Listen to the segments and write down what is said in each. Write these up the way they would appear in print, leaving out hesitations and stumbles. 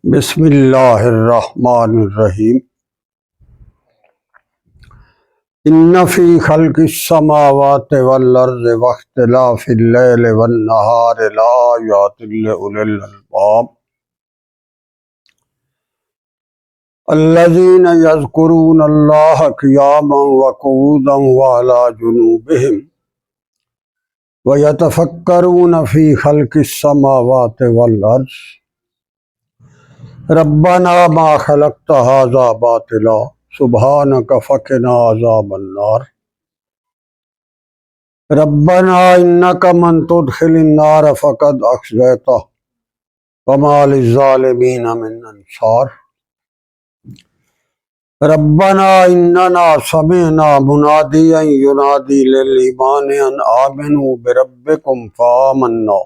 بسم اللہ الرحمن الرحیم۔ ان فی خلق السماوات والارض واختلاف اللیل والنہار لآیات لأولی الالباب الذین یذکرون اللہ قیاما وقعودا وعلی جنوبہم ویتفکرون فی خلق السماوات والارض ربنا ما خلقت هذا باطلا سبحانک فقنا عذاب النار ربنا انک من تدخل النار فقد اخزیتہ وما للظالمین من انصار ربنا اننا سمعنا منادیا ینادی للایمان ان آمنوا بربکم فآمنا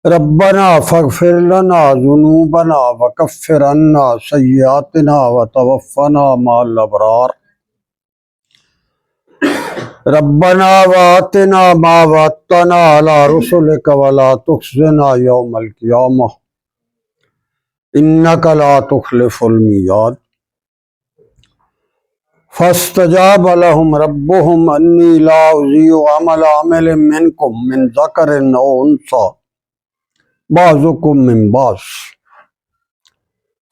ربنا فاغفر لنا ذنوبنا وکفر عنا سیئاتنا وتوفنا مع الابرار ربنا وآتنا ما وعدتنا على رسلك ولا تخزنا يوم القيامة إنك لا تخلف الميعاد فاستجاب لهم ربهم أني لا أضيع عمل منكم من ذكر أو أنثى بعضكم من بعض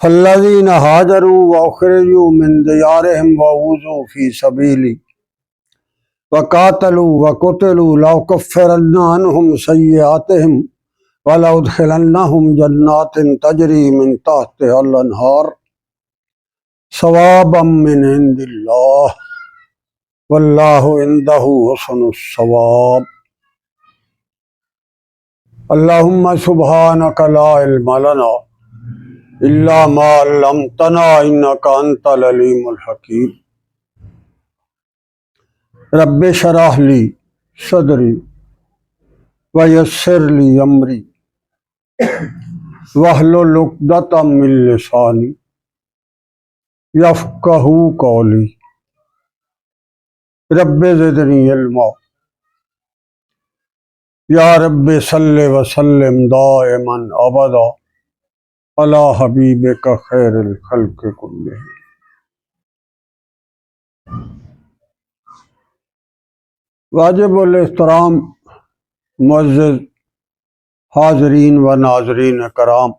فالذين هاجروا وأخرجوا من ديارهم وأوذوا في سبيلي وقاتلوا وقتلوا لأكفرن عنهم سيئاتهم ولأدخلنهم جنات تجري من تحتها الأنهار ثوابا من عند الله والله عنده حسن الثواب اللہم سبحانک لا علم لنا الا ما علمتنا انک انت العلیم الحکیم رب اشرح لی صدری ویسر لی امری واحلل عقدۃ من لسانی یفقہوا قولی رب زدنی علما یا رب صلی وسلم دائما ابدا علی حبیبک خیر الخلق کلہم۔ واجب الاحترام معزز حاضرین و ناظرین کرام،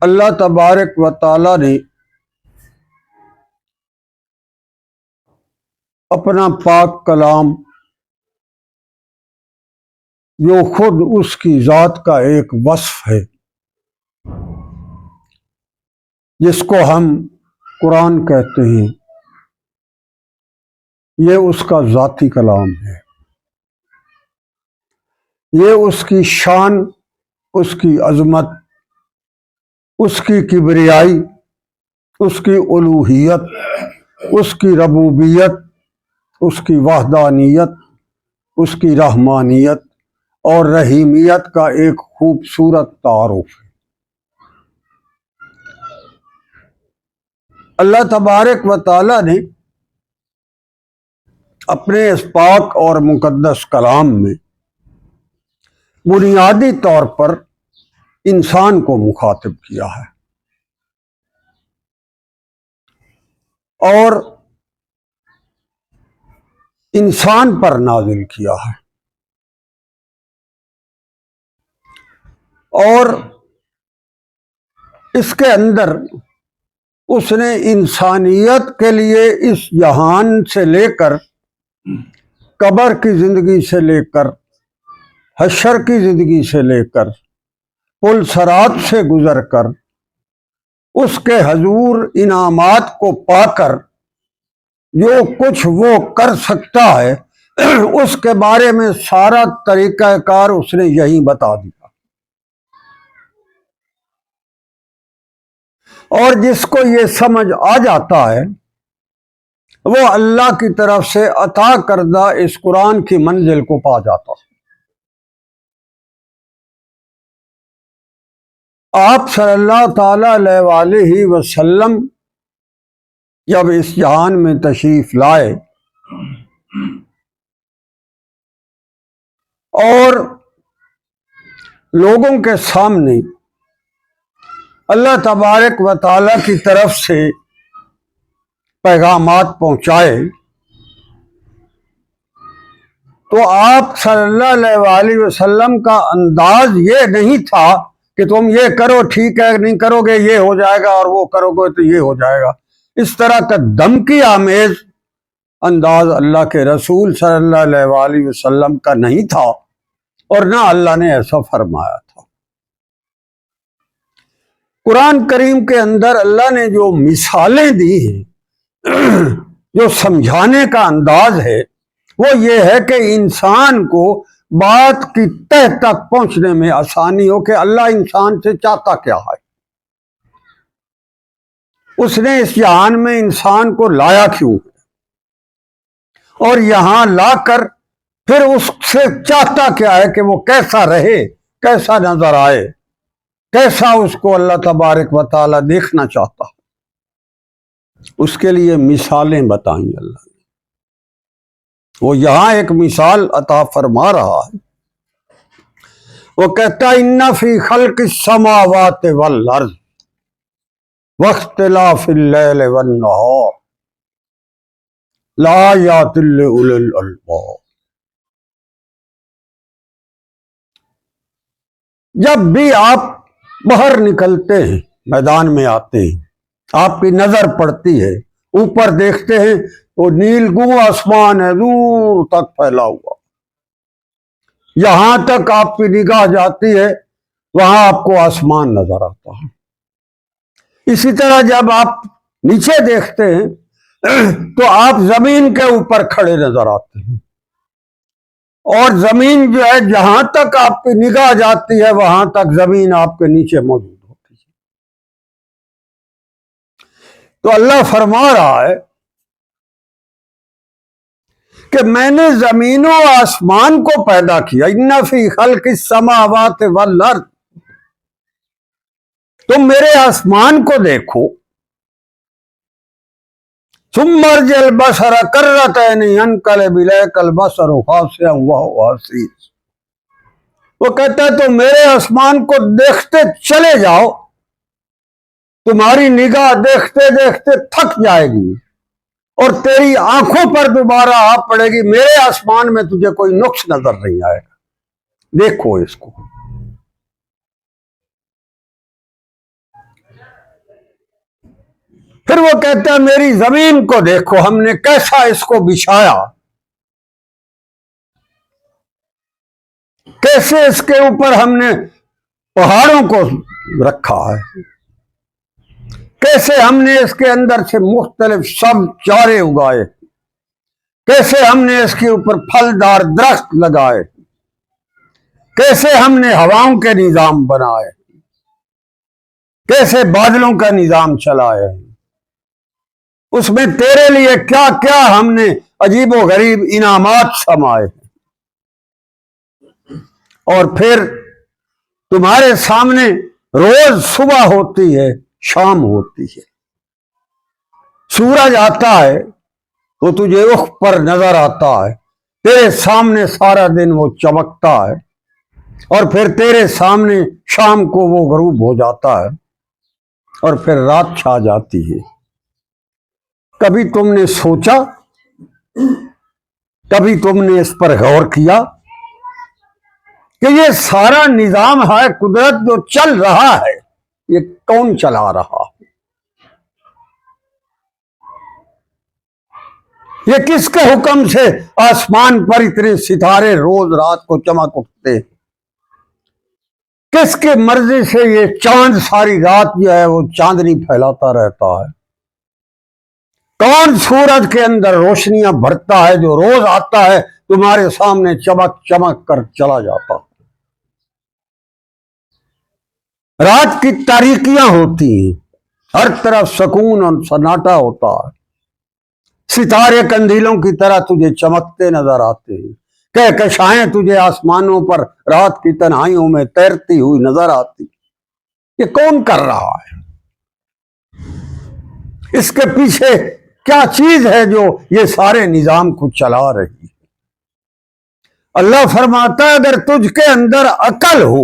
اللہ تبارک و تعالی نے اپنا پاک کلام جو خود اس کی ذات کا ایک وصف ہے، جس کو ہم قرآن کہتے ہیں، یہ اس کا ذاتی کلام ہے۔ یہ اس کی شان، اس کی عظمت، اس کی کبریائی، اس کی الوہیت، اس کی ربوبیت، اس کی وحدانیت، اس کی رحمانیت اور رحیمیت کا ایک خوبصورت تعارف ہے۔ اللہ تبارک و تعالی نے اپنے اس پاک اور مقدس کلام میں بنیادی طور پر انسان کو مخاطب کیا ہے اور انسان پر نازل کیا ہے، اور اس کے اندر اس نے انسانیت کے لیے اس جہان سے لے کر قبر کی زندگی سے لے کر حشر کی زندگی سے لے کر پل صراط سے گزر کر اس کے حضور انعامات کو پا کر جو کچھ وہ کر سکتا ہے اس کے بارے میں سارا طریقہ کار اس نے یہی بتا دیا، اور جس کو یہ سمجھ آ جاتا ہے وہ اللہ کی طرف سے عطا کردہ اس قرآن کی منزل کو پا جاتا ہے۔ آپ صلی اللہ تعالی علیہ وآلہ وسلم جب اس جہان میں تشریف لائے اور لوگوں کے سامنے اللہ تبارک و تعالیٰ کی طرف سے پیغامات پہنچائے تو آپ صلی اللہ علیہ وسلم کا انداز یہ نہیں تھا کہ تم یہ کرو ٹھیک ہے، نہیں کرو گے یہ ہو جائے گا، اور وہ کرو گے تو یہ ہو جائے گا۔ اس طرح کا دھمکی آمیز انداز اللہ کے رسول صلی اللہ علیہ وسلم کا نہیں تھا، اور نہ اللہ نے ایسا فرمایا تھا۔ قرآن کریم کے اندر اللہ نے جو مثالیں دی ہیں، جو سمجھانے کا انداز ہے، وہ یہ ہے کہ انسان کو بات کی تہ تک پہنچنے میں آسانی ہو کہ اللہ انسان سے چاہتا کیا ہے، اس نے اس جہان میں انسان کو لایا کیوں ہے، اور یہاں لا کر پھر اس سے چاہتا کیا ہے کہ وہ کیسا رہے، کیسا نظر آئے، کیسا اس کو اللہ تبارک و تعالیٰ دیکھنا چاہتا ہے۔ اس کے لیے مثالیں بتائیں اللہ نے۔ وہ یہاں ایک مثال عطا فرما رہا ہے، وہ کہتا ہے ان فی خلق السماوات والارض واختلاف اللیل والنہار لآیات لأولی الالباب۔ جب بھی آپ باہر نکلتے ہیں، میدان میں آتے ہیں، آپ کی نظر پڑتی ہے، اوپر دیکھتے ہیں وہ نیلگوں آسمان ہے دور تک پھیلا ہوا، جہاں تک آپ کی نگاہ جاتی ہے وہاں آپ کو آسمان نظر آتا ہے۔ اسی طرح جب آپ نیچے دیکھتے ہیں تو آپ زمین کے اوپر کھڑے نظر آتے ہیں، اور زمین جو ہے جہاں تک آپ کی نگاہ جاتی ہے وہاں تک زمین آپ کے نیچے موجود ہوتی ہے۔ تو اللہ فرما رہا ہے کہ میں نے زمین و آسمان کو پیدا کیا، ان فی خلق السماوات والارض، تم میرے آسمان کو دیکھو، ثم ارجع البصر کرتین ينقلب الیک البصر خاسئا وهو حسیر۔ وہ کہتا ہے تو میرے آسمان کو دیکھتے چلے جاؤ، تمہاری نگاہ دیکھتے دیکھتے تھک جائے گی اور تیری آنکھوں پر دوبارہ آ پڑے گی، میرے آسمان میں تجھے کوئی نقص نظر نہیں آئے گا، دیکھو اس کو۔ پھر وہ کہتا ہے میری زمین کو دیکھو، ہم نے کیسا اس کو بچھایا، کیسے اس کے اوپر ہم نے پہاڑوں کو رکھا ہے، کیسے ہم نے اس کے اندر سے مختلف سب چارے اگائے، کیسے ہم نے اس کے اوپر پھلدار درخت لگائے، کیسے ہم نے ہواؤں کے نظام بنائے، کیسے بادلوں کا نظام چلائے، اس میں تیرے لیے کیا کیا ہم نے عجیب و غریب انعامات سمائے، اور پھر تمہارے سامنے روز صبح ہوتی ہے شام ہوتی ہے، سورج آتا ہے وہ تجھے افق پر نظر آتا ہے، تیرے سامنے سارا دن وہ چمکتا ہے، اور پھر تیرے سامنے شام کو وہ غروب ہو جاتا ہے، اور پھر رات چھا جاتی ہے۔ کبھی تم نے سوچا، کبھی تم نے اس پر غور کیا کہ یہ سارا نظام ہے قدرت جو چل رہا ہے، یہ کون چلا رہا ہے؟ یہ کس کے حکم سے آسمان پر اتنے ستارے روز رات کو چمک اٹھتے؟ کس کے مرضی سے یہ چاند ساری رات جو ہے وہ چاندنی پھیلاتا رہتا ہے؟ کون سورج کے اندر روشنیاں بھرتا ہے جو روز آتا ہے تمہارے سامنے چمک چمک کر چلا جاتا ہے؟ رات کی تاریکیاں ہوتی ہیں، ہر طرف سکون اور سناٹا ہوتا ہے، ستارے قندیلوں کی طرح تجھے چمکتے نظر آتے ہیں، کہکشائیں تجھے آسمانوں پر رات کی تنہائیوں میں تیرتی ہوئی نظر آتی۔ یہ کون کر رہا ہے؟ اس کے پیچھے کیا چیز ہے جو یہ سارے نظام کو چلا رہی ہے؟ اللہ فرماتا ہے اگر تجھ کے اندر عقل ہو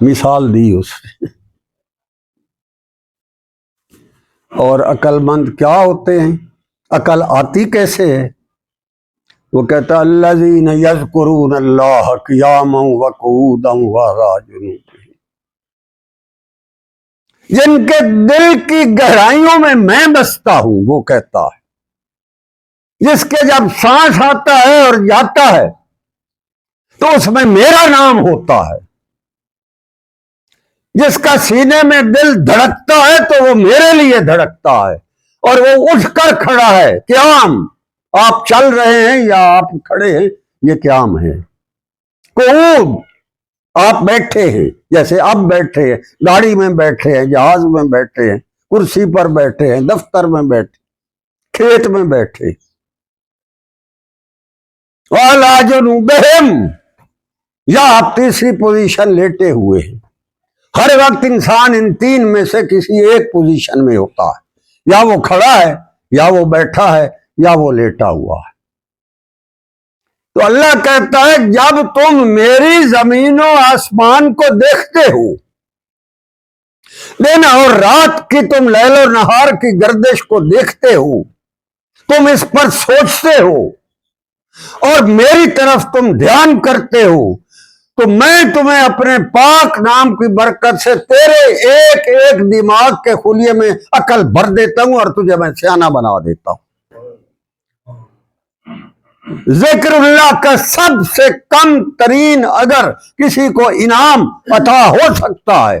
مثال دی اس نے. اور عقل مند کیا ہوتے ہیں؟ عقل آتی کیسے ہے؟ وہ کہتا الذین یذکرون اللہ قیاما وقعودا وعلی جنوبہم، جن کے دل کی گہرائیوں میں بستا ہوں. وہ کہتا ہے جس کے جب سانس آتا ہے اور جاتا ہے تو اس میں میرا نام ہوتا ہے. جس کا سینے میں دل دھڑکتا ہے تو وہ میرے لیے دھڑکتا ہے، اور وہ اٹھ کر کھڑا ہے. قیام، آپ چل رہے ہیں یا آپ کھڑے ہیں، یہ قیام ہے. قعود، آپ بیٹھے ہیں، جیسے اب بیٹھے ہیں، گاڑی میں بیٹھے ہیں، جہاز میں بیٹھے ہیں، کرسی پر بیٹھے ہیں، دفتر میں بیٹھے، کھیت میں بیٹھے. وَعَلَىٰ جُنُوبِهِمْ، یا آپ تیسری پوزیشن لیٹے ہوئے ہیں. ہر وقت انسان ان تین میں سے کسی ایک پوزیشن میں ہوتا ہے، یا وہ کھڑا ہے، یا وہ بیٹھا ہے، یا وہ لیٹا ہوا ہے. تو اللہ کہتا ہے جب تم میری زمین و آسمان کو دیکھتے ہو، دن اور رات کی تم لیل و نہار کی گردش کو دیکھتے ہو، تم اس پر سوچتے ہو اور میری طرف تم دھیان کرتے ہو، تو میں تمہیں اپنے پاک نام کی برکت سے تیرے ایک ایک دماغ کے خلیے میں عقل بھر دیتا ہوں اور تجھے میں سیانہ بنا دیتا ہوں. ذکر اللہ کا سب سے کم ترین اگر کسی کو انعام عطا ہو سکتا ہے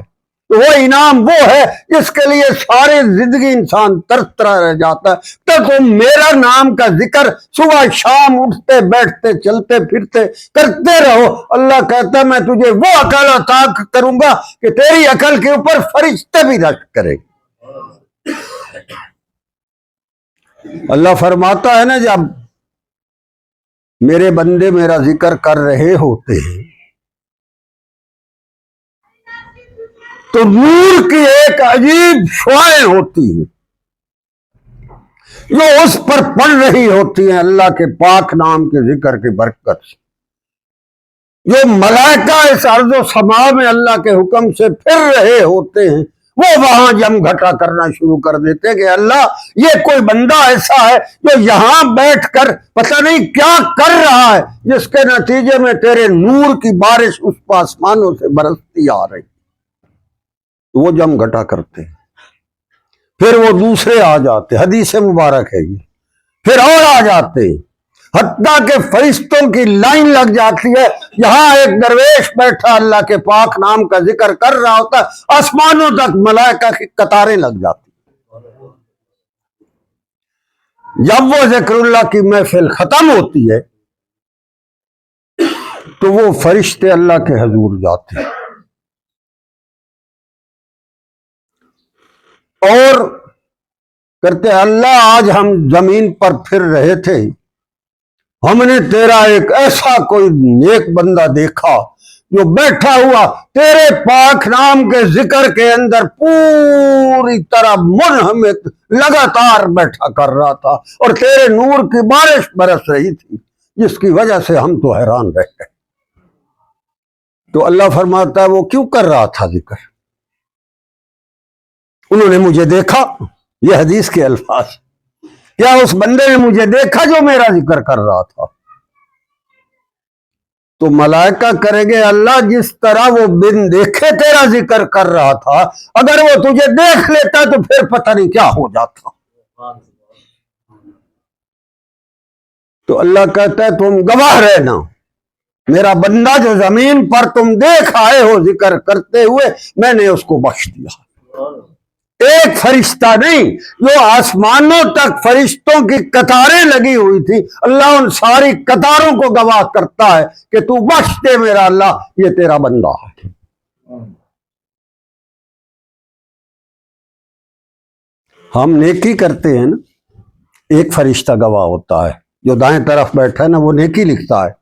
تو وہ انعام وہ ہے جس کے لیے ساری زندگی انسان ترستا رہ جاتا ہے. تو تم میرا نام کا ذکر صبح شام اٹھتے بیٹھتے چلتے پھرتے کرتے رہو. اللہ کہتا ہے میں تجھے وہ عقل عطا کروں گا کہ تیری عقل کے اوپر فرشتے بھی رشک کرے. اللہ فرماتا ہے نا جب میرے بندے میرا ذکر کر رہے ہوتے ہیں تو نور کی ایک عجیب شعاعیں ہوتی ہیں جو اس پر پڑ رہی ہوتی ہیں اللہ کے پاک نام کے ذکر کی برکت سے. جو ملائکہ اس ارض و سما میں اللہ کے حکم سے پھر رہے ہوتے ہیں وہ وہاں جم گھٹا کرنا شروع کر دیتے ہیں کہ اللہ یہ کوئی بندہ ایسا ہے جو یہاں بیٹھ کر پتہ نہیں کیا کر رہا ہے جس کے نتیجے میں تیرے نور کی بارش اس آسمانوں سے برستی آ رہی. وہ جم گھٹا کرتے ہیں، پھر وہ دوسرے آ جاتے، حدیث مبارک ہے یہ، پھر اور آ جاتے، حتیٰ کہ فرشتوں کی لائن لگ جاتی ہے. یہاں ایک درویش بیٹھا اللہ کے پاک نام کا ذکر کر رہا ہوتا ہے، آسمانوں تک ملائکہ کی قطاریں لگ جاتی. جب وہ ذکر اللہ کی محفل ختم ہوتی ہے تو وہ فرشتے اللہ کے حضور جاتے ہیں اور کرتے اللہ آج ہم زمین پر پھر رہے تھے، ہم نے تیرا ایک ایسا کوئی نیک بندہ دیکھا جو بیٹھا ہوا تیرے پاک نام کے ذکر کے اندر پوری طرح منہمک لگاتار بیٹھا کر رہا تھا اور تیرے نور کی بارش برس رہی تھی جس کی وجہ سے ہم تو حیران رہ گئے. تو اللہ فرماتا ہے وہ کیوں کر رہا تھا ذکر؟ انہوں نے مجھے دیکھا. یہ حدیث کے الفاظ، کیا اس بندے نے مجھے دیکھا جو میرا ذکر کر رہا تھا؟ تو ملائکہ کریں گے اللہ جس طرح وہ بن دیکھے تیرا ذکر کر رہا تھا اگر وہ تجھے دیکھ لیتا تو پھر پتہ نہیں کیا ہو جاتا. تو اللہ کہتا ہے تم گواہ رہنا، میرا بندہ جو زمین پر تم دیکھ آئے ہو ذکر کرتے ہوئے میں نے اس کو بخش دیا. ایک فرشتہ نہیں، جو آسمانوں تک فرشتوں کی قطاریں لگی ہوئی تھی اللہ ان ساری قطاروں کو گواہ کرتا ہے کہ تو بخش دے میرا اللہ، یہ تیرا بندہ ہے. ہم نیکی کرتے ہیں نا، ایک فرشتہ گواہ ہوتا ہے، جو دائیں طرف بیٹھا ہے نا وہ نیکی لکھتا ہے،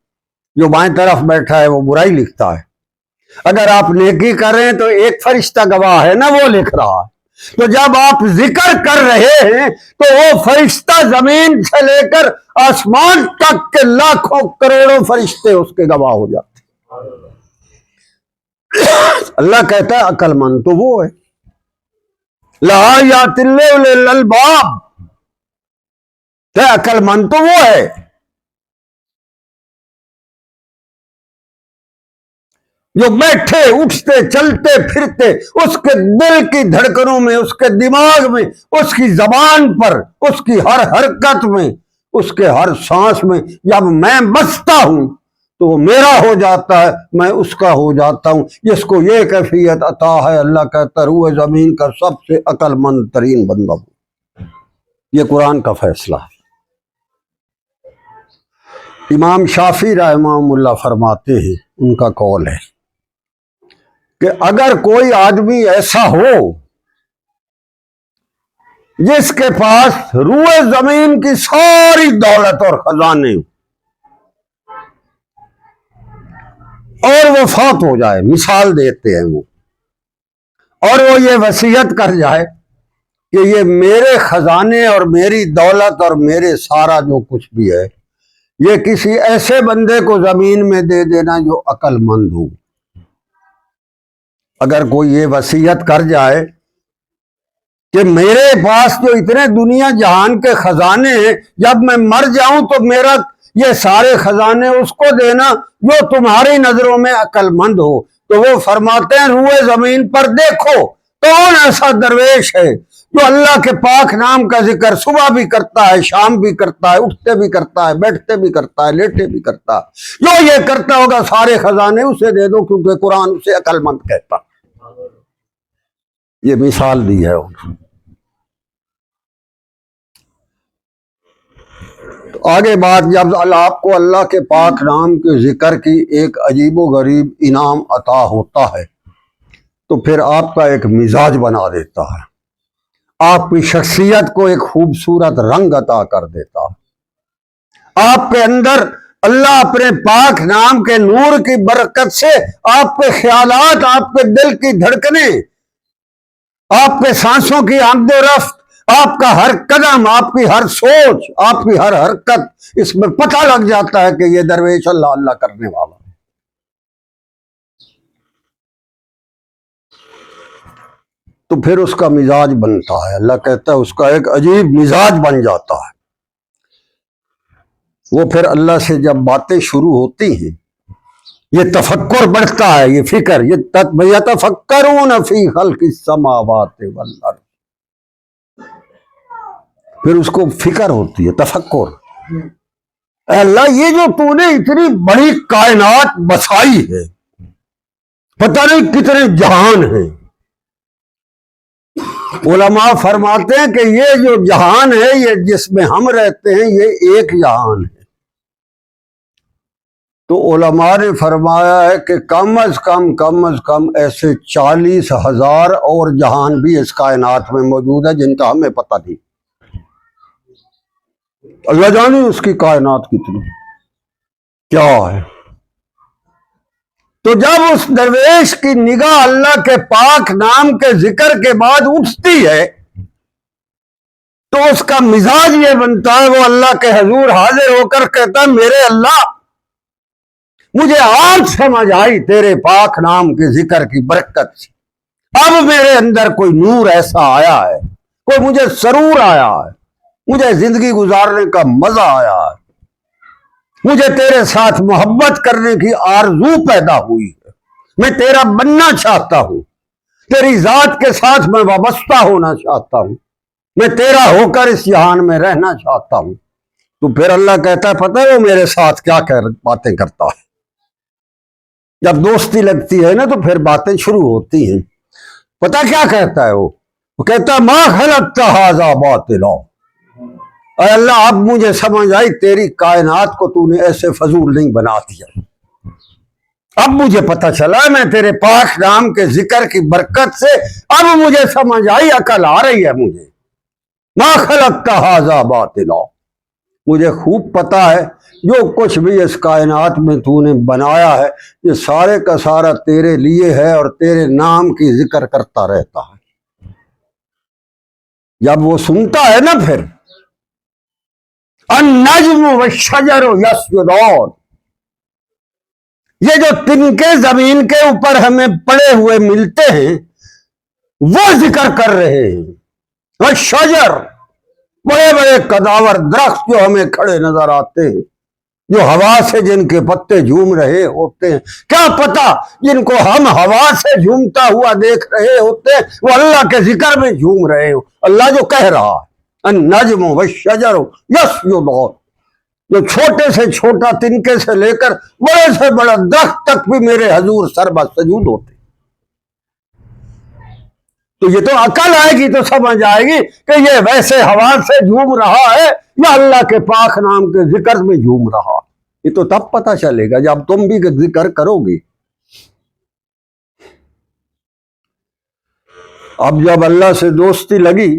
جو بائیں طرف بیٹھا ہے وہ برائی لکھتا ہے. اگر آپ نیکی کر رہے ہیں تو ایک فرشتہ گواہ ہے نا، وہ لکھ رہا ہے. تو جب آپ ذکر کر رہے ہیں تو وہ فرشتہ زمین سے لے کر آسمان تک کے لاکھوں کروڑوں فرشتے اس کے گواہ ہو جاتے. اللہ کہتا ہے عقل مند تو وہ ہے، لآیات لأولی الالباب، کہ عقل مند تو وہ ہے جو بیٹھے اٹھتے چلتے پھرتے اس کے دل کی دھڑکنوں میں، اس کے دماغ میں، اس کی زبان پر، اس کی ہر حرکت میں، اس کے ہر سانس میں جب میں بستا ہوں تو وہ میرا ہو جاتا ہے، میں اس کا ہو جاتا ہوں۔ جس کو یہ کیفیت عطا ہے، اللہ کہتا ہے روئے زمین کا سب سے عقل مند ترین بندہ ہوں۔ یہ قرآن کا فیصلہ ہے۔ امام شافعی رحمہ اللہ فرماتے ہیں، ان کا قول ہے کہ اگر کوئی آدمی ایسا ہو جس کے پاس روئے زمین کی ساری دولت اور خزانے اور وہ فوت ہو جائے، مثال دیتے ہیں وہ، اور وہ یہ وصیت کر جائے کہ یہ میرے خزانے اور میری دولت اور میرے سارا جو کچھ بھی ہے یہ کسی ایسے بندے کو زمین میں دے دینا جو عقل مند ہو۔ اگر کوئی یہ وصیت کر جائے کہ میرے پاس جو اتنے دنیا جہان کے خزانے ہیں، جب میں مر جاؤں تو میرا یہ سارے خزانے اس کو دینا جو تمہاری نظروں میں عقل مند ہو، تو وہ فرماتے ہیں روئے زمین پر دیکھو کون ایسا درویش ہے جو اللہ کے پاک نام کا ذکر صبح بھی کرتا ہے، شام بھی کرتا ہے، اٹھتے بھی کرتا ہے، بیٹھتے بھی کرتا ہے، لیٹے بھی کرتا ہے، جو یہ کرتا ہوگا سارے خزانے اسے دے دو، کیونکہ قرآن اسے عقل مند کہتا۔ یہ مثال دی ہے۔ تو آگے بات، جب آپ کو اللہ کے پاک نام کے ذکر کی ایک عجیب و غریب انعام عطا ہوتا ہے تو پھر آپ کا ایک مزاج بنا دیتا ہے، آپ کی شخصیت کو ایک خوبصورت رنگ عطا کر دیتا ہے۔ آپ کے اندر اللہ اپنے پاک نام کے نور کی برکت سے آپ کے خیالات، آپ کے دل کی دھڑکنیں، آپ کے سانسوں کی آمد و رفت، آپ کا ہر قدم، آپ کی ہر سوچ، آپ کی ہر حرکت، اس میں پتہ لگ جاتا ہے کہ یہ درویش اللہ اللہ کرنے والا۔ تو پھر اس کا مزاج بنتا ہے، اللہ کہتا ہے اس کا ایک عجیب مزاج بن جاتا ہے۔ وہ پھر اللہ سے جب باتیں شروع ہوتی ہیں، یہ تفکر بڑھتا ہے، یہ فکر، یہ یتفکرون فی خلق السماوات والارض، پھر اس کو فکر ہوتی ہے، تفکر، اے اللہ یہ جو تو نے اتنی بڑی کائنات بسائی ہے، پتہ نہیں کتنے جہان ہیں۔ علماء فرماتے ہیں کہ یہ جو جہان ہے، یہ جس میں ہم رہتے ہیں، یہ ایک جہان ہے۔ تو علماء نے فرمایا ہے کہ کم از کم ایسے 40,000 اور جہان بھی اس کائنات میں موجود ہے جن کا ہمیں پتہ نہیں۔ اللہ جانے اس کی کائنات کتنی کیا ہے۔ تو جب اس درویش کی نگاہ اللہ کے پاک نام کے ذکر کے بعد اٹھتی ہے تو اس کا مزاج یہ بنتا ہے، وہ اللہ کے حضور حاضر ہو کر کہتا ہے میرے اللہ، مجھے آج سمجھ آئی تیرے پاک نام کے ذکر کی برکت سے، اب میرے اندر کوئی نور ایسا آیا ہے، کوئی مجھے سرور آیا ہے، مجھے زندگی گزارنے کا مزہ آیا ہے، مجھے تیرے ساتھ محبت کرنے کی آرزو پیدا ہوئی ہے، میں تیرا بننا چاہتا ہوں، تیری ذات کے ساتھ میں وابستہ ہونا چاہتا ہوں، میں تیرا ہو کر اس جہان میں رہنا چاہتا ہوں۔ تو پھر اللہ کہتا ہے پتہ ہے وہ میرے ساتھ کیا باتیں کرتا ہے۔ جب دوستی لگتی ہے نا تو پھر باتیں شروع ہوتی ہیں۔ پتہ کیا کہتا ہے وہ کہتا ہے ما خلقت ھذا باطلا، اے اللہ اب مجھے سمجھ آئی تیری کائنات کو تو نے ایسے فضول نہیں بنا دیا، اب مجھے پتہ چلا میں تیرے پاک نام کے ذکر کی برکت سے اب مجھے سمجھ آئی، عقل آ رہی ہے مجھے۔ ما خلقت ھذا باطلا، مجھے خوب پتہ ہے جو کچھ بھی اس کائنات میں تو نے بنایا ہے یہ سارے کا سارا تیرے لیے ہے اور تیرے نام کی ذکر کرتا رہتا ہے۔ جب وہ سنتا ہے نا پھر النجم والشجر یسجدان، یہ جو تنکے زمین کے اوپر ہمیں پڑے ہوئے ملتے ہیں وہ ذکر کر رہے ہیں. وہ شجر، بڑے بڑے قداور درخت جو ہمیں کھڑے نظر آتے ہیں، جو ہوا سے جن کے پتے جھوم رہے ہوتے ہیں، کیا پتا جن کو ہم ہوا سے جھومتا ہوا دیکھ رہے ہوتے ہیں وہ اللہ کے ذکر میں جھوم رہے ہو. اللہ جو کہہ رہا ہے النجم والشجر یسجدان، جو چھوٹے سے چھوٹا تنکے سے لے کر بڑے سے بڑا درخت تک بھی میرے حضور سربا سجود ہوتے. تو یہ تو عقل آئے گی تو سمجھ آئے گی کہ یہ ویسے ہوا سے جھوم رہا ہے یا اللہ کے پاک نام کے ذکر میں جھوم رہا. یہ تو تب پتہ چلے گا جب تم بھی ذکر کرو گی. اب جب اللہ سے دوستی لگی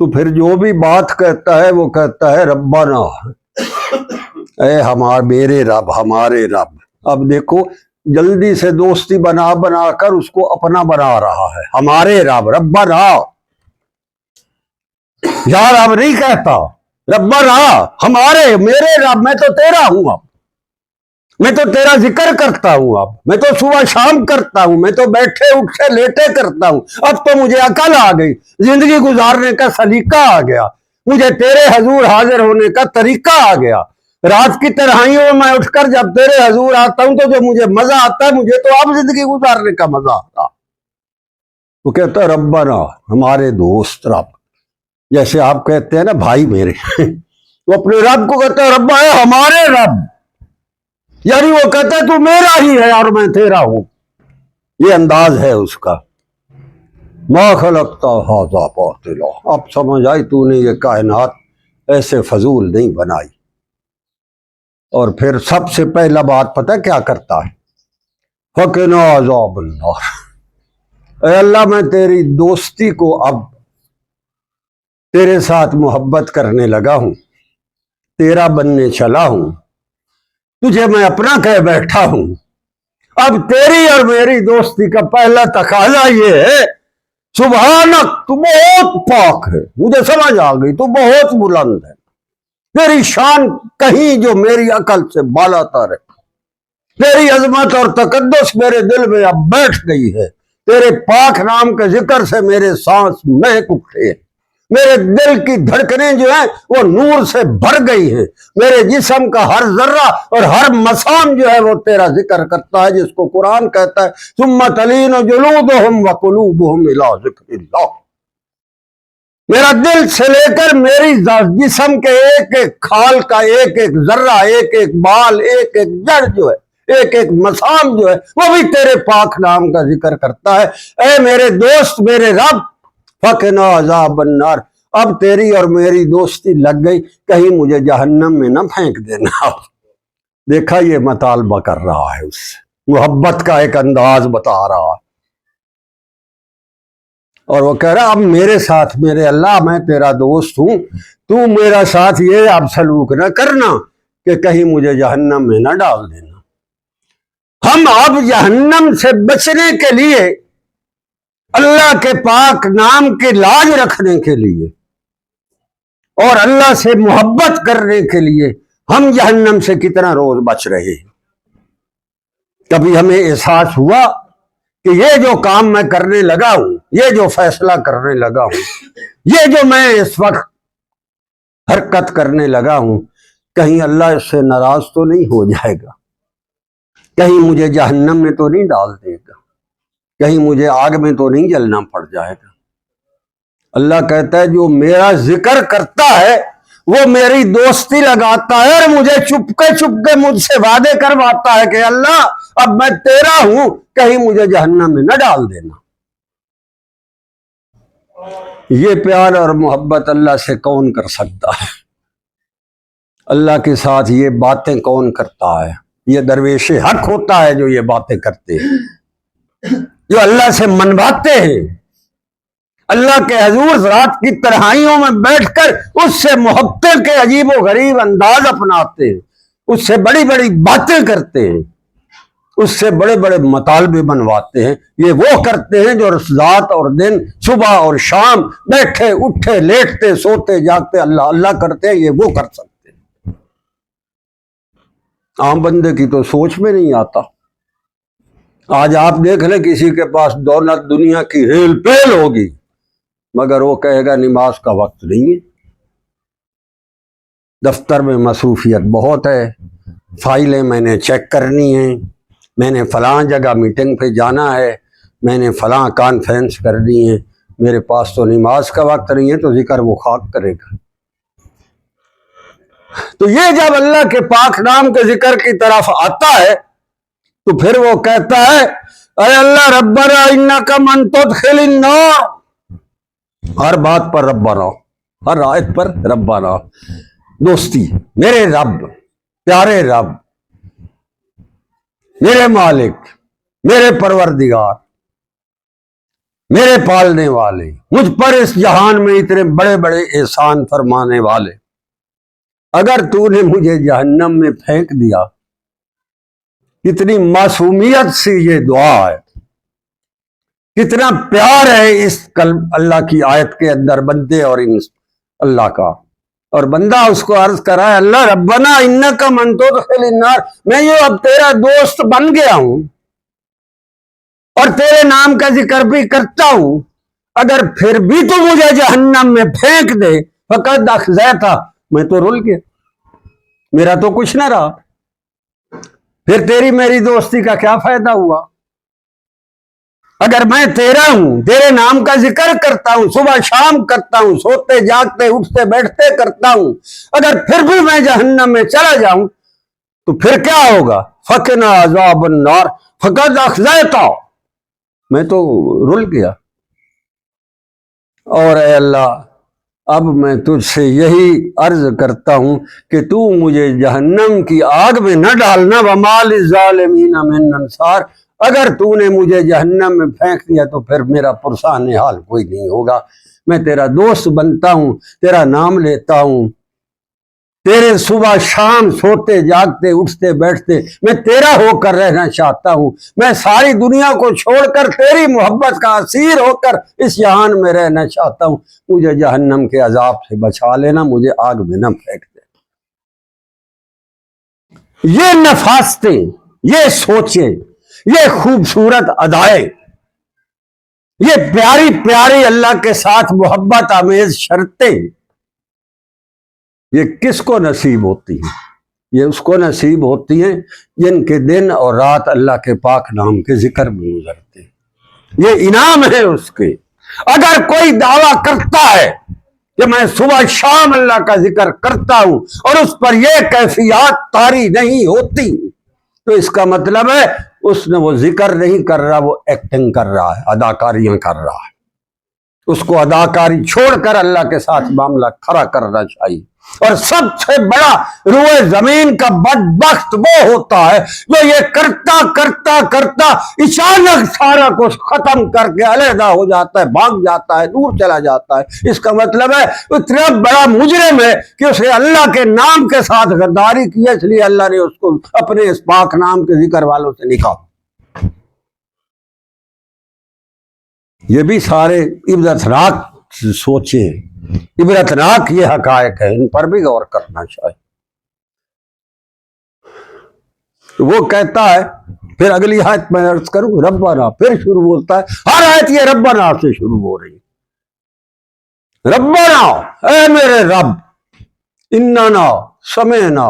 تو پھر جو بھی بات کہتا ہے وہ کہتا ہے ربنا، اے میرے رب، ہمارے رب. اب دیکھو جلدی سے دوستی بنا بنا کر اس کو اپنا بنا رہا ہے. ہمارے رب، ربنا، یا رب نہیں کہتا، ربنا ہمارے، میرے رب، میں تو تیرا ہوں. اب میں تو تیرا ذکر کرتا ہوں، اب میں تو صبح شام کرتا ہوں، میں تو بیٹھے اٹھے لیٹے کرتا ہوں. اب تو مجھے عقل آ گئی، زندگی گزارنے کا سلیقہ آ گیا، مجھے تیرے حضور حاضر ہونے کا طریقہ آ گیا. رات کی تنہائیوں میں اٹھ کر جب تیرے حضور آتا ہوں تو جو مجھے مزہ آتا ہے، مجھے تو اب زندگی گزارنے کا مزہ آتا. وہ کہتا ہے ربنا، ہمارے دوست رب، جیسے آپ کہتے ہیں نا بھائی میرے. وہ اپنے رب کو کہتا ہے رب، ہے ہمارے رب، یعنی وہ کہتا ہے تو میرا ہی ہے اور میں تیرا ہوں. یہ انداز ہے اس کا. ما خلقت ھذا باطلا، اب سمجھ آئی تو نے یہ کائنات ایسے فضول نہیں بنائی. اور پھر سب سے پہلا بات پتہ کیا کرتا ہے؟ فقنا عذاب النار. اے اللہ میں تیری دوستی کو اب تیرے ساتھ محبت کرنے لگا ہوں، تیرا بننے چلا ہوں، تجھے میں اپنا کہہ بیٹھا ہوں. اب تیری اور میری دوستی کا پہلا تقاضا یہ ہے سبحانک، تو بہت پاک ہے، مجھے سمجھ آ گئی، تو بہت بلند ہے، تیری شان کہیں جو میری عقل سے بالا تر ہے، تیری عظمت اور تقدس میرے دل میں اب بیٹھ گئی ہے. تیرے پاک نام کے ذکر سے میرے سانس مہک اٹھے ہیں، میرے دل کی دھڑکنیں جو ہیں وہ نور سے بھر گئی ہیں، میرے جسم کا ہر ذرہ اور ہر مسام جو ہے وہ تیرا ذکر کرتا ہے، جس کو قرآن کہتا ہے ثم تلین جلودہم وقلوبہم الی ذکر اللہ. میرا دل سے لے کر میری جسم کے ایک ایک کھال کا ایک ایک ذرہ، ایک ایک بال، ایک ایک جڑ جو ہے، ایک ایک مسام جو ہے وہ بھی تیرے پاک نام کا ذکر کرتا ہے. اے میرے دوست، میرے رب، فقنا عذاب النار، اب تیری اور میری دوستی لگ گئی، کہیں مجھے جہنم میں نہ پھینک دینا. دیکھا یہ مطالبہ کر رہا ہے، اس سے محبت کا ایک انداز بتا رہا ہے. اور وہ کہہ رہا اب میرے ساتھ، میرے اللہ میں تیرا دوست ہوں، تو میرا ساتھ یہ اب سلوک نہ کرنا کہ کہیں مجھے جہنم میں نہ ڈال دینا. ہم اب جہنم سے بچنے کے لیے، اللہ کے پاک نام کی لاج رکھنے کے لیے اور اللہ سے محبت کرنے کے لیے ہم جہنم سے کتنا روز بچ رہے ہیں. کبھی ہمیں احساس ہوا کہ یہ جو کام میں کرنے لگا ہوں، یہ جو فیصلہ کرنے لگا ہوں، یہ جو میں اس وقت حرکت کرنے لگا ہوں، کہیں اللہ اس سے ناراض تو نہیں ہو جائے گا، کہیں مجھے جہنم میں تو نہیں ڈال دے گا، کہیں مجھے آگ میں تو نہیں جلنا پڑ جائے گا. اللہ کہتا ہے جو میرا ذکر کرتا ہے وہ میری دوستی لگاتا ہے اور مجھے چپکے مجھ سے وعدے کرواتا ہے کہ اللہ اب میں تیرا ہوں، کہیں مجھے جہنم میں نہ ڈال دینا. یہ پیار اور محبت اللہ سے کون کر سکتا ہے؟ اللہ کے ساتھ یہ باتیں کون کرتا ہے؟ یہ درویش حق ہوتا ہے جو یہ باتیں کرتے ہیں، جو اللہ سے منواتے ہیں، اللہ کے حضور رات کی تنہائیوں میں بیٹھ کر اس سے محبت کے عجیب و غریب انداز اپناتے ہیں، اس سے بڑی بڑی باتیں کرتے ہیں، اس سے بڑے بڑے مطالبے بنواتے ہیں. یہ وہ کرتے ہیں جو رات اور دن، صبح اور شام بیٹھے اٹھے لیٹتے سوتے جاگتے اللہ اللہ کرتے ہیں، یہ وہ کر سکتے ہیں. عام بندے کی تو سوچ میں نہیں آتا۔ آج آپ دیکھ لیں کسی کے پاس دولت دنیا کی ریل پیل ہوگی، مگر وہ کہے گا نماز کا وقت نہیں ہے، دفتر میں مصروفیت بہت ہے، فائلیں میں نے چیک کرنی ہیں، میں نے فلاں جگہ میٹنگ پہ جانا ہے، میں نے فلاں کانفرنس کرنی ہے، میرے پاس تو نماز کا وقت نہیں ہے، تو ذکر وہ خاک کرے گا۔ تو یہ جب اللہ کے پاک نام کے ذکر کی طرف آتا ہے تو پھر وہ کہتا ہے اے اللہ ربنا انک من تدخل النار، ہر بات پر ربنا، ہر آیت پر ربنا، دوستی، میرے رب، پیارے رب، میرے مالک، میرے پروردگار، میرے پالنے والے، مجھ پر اس جہان میں اتنے بڑے بڑے احسان فرمانے والے، اگر تو نے مجھے جہنم میں پھینک دیا۔ کتنی معصومیت سے یہ دعا ہے، کتنا پیار ہے اس اللہ کی آیت کے اندر بندے اور اللہ کا، اور بندہ اس کو عرض کرا ہے اللہ ربنا انک من تدخل النار، میں یہ اب تیرا دوست بن گیا ہوں اور تیرے نام کا ذکر بھی کرتا ہوں، اگر پھر بھی تو مجھے جہنم میں پھینک دے فقد اخزیتہ، میں تو رل گیا، میرا تو کچھ نہ رہا، پھر تیری میری دوستی کا کیا فائدہ ہوا؟ اگر میں تیرا ہوں، تیرے نام کا ذکر کرتا ہوں، صبح شام کرتا ہوں، سوتے جاگتے اٹھتے بیٹھتے کرتا ہوں، اگر پھر بھی میں جہنم میں چلا جاؤں تو پھر کیا ہوگا؟ فقنا عذاب النار فقد اخزیتہ، میں تو رل گیا۔ اور اے اللہ اب میں تجھ سے یہی عرض کرتا ہوں کہ تو مجھے جہنم کی آگ میں نہ ڈالنا، وما للظالمین من انصار، اگر تو نے مجھے جہنم میں پھینک دیا تو پھر میرا پرسان حال کوئی نہیں ہوگا، میں تیرا دوست بنتا ہوں، تیرا نام لیتا ہوں، تیرے صبح شام سوتے جاگتے اٹھتے بیٹھتے میں تیرا ہو کر رہنا چاہتا ہوں، میں ساری دنیا کو چھوڑ کر تیری محبت کا اسیر ہو کر اس جہان میں رہنا چاہتا ہوں، مجھے جہنم کے عذاب سے بچا لینا، مجھے آگ میں نہ پھینک دے۔ یہ نفاستیں، یہ سوچیں، یہ خوبصورت ادائیں، یہ پیاری پیاری اللہ کے ساتھ محبت آمیز شرطیں، یہ کس کو نصیب ہوتی ہیں؟ یہ اس کو نصیب ہوتی ہیں جن کے دن اور رات اللہ کے پاک نام کے ذکر میں گزرتے ہیں، یہ انعام ہے اس کے۔ اگر کوئی دعویٰ کرتا ہے کہ میں صبح شام اللہ کا ذکر کرتا ہوں اور اس پر یہ کیفیات طاری نہیں ہوتی، تو اس کا مطلب ہے اس نے وہ ذکر نہیں کر رہا، وہ ایکٹنگ کر رہا ہے، اداکاریاں کر رہا ہے۔ اس کو اداکاری چھوڑ کر اللہ کے ساتھ معاملہ کھڑا کرنا چاہیے۔ اور سب سے بڑا روئے زمین کا بدبخت وہ ہوتا ہے جو یہ کرتا کرتا کرتا اچانک سارا کچھ ختم کر کے علیحدہ ہو جاتا ہے، بھاگ جاتا ہے، دور چلا جاتا ہے۔ اس کا مطلب ہے اتنا بڑا مجرم ہے کہ اسے اللہ کے نام کے ساتھ غداری کی، اس لیے اللہ نے اس کو اپنے اس پاک نام کے ذکر والوں سے نکالا۔ یہ بھی سارے عبرتناک سوچیں، عبرتناک یہ حقائق ہے، ان پر بھی غور کرنا چاہیے۔ وہ کہتا ہے، پھر اگلی آیت میں عرض کروں ربنا، پھر شروع ہوتا ہے، ہر آیت یہ ربنا سے شروع ہو رہی ہے۔ ربنا، اے میرے رب، اننا سمعنا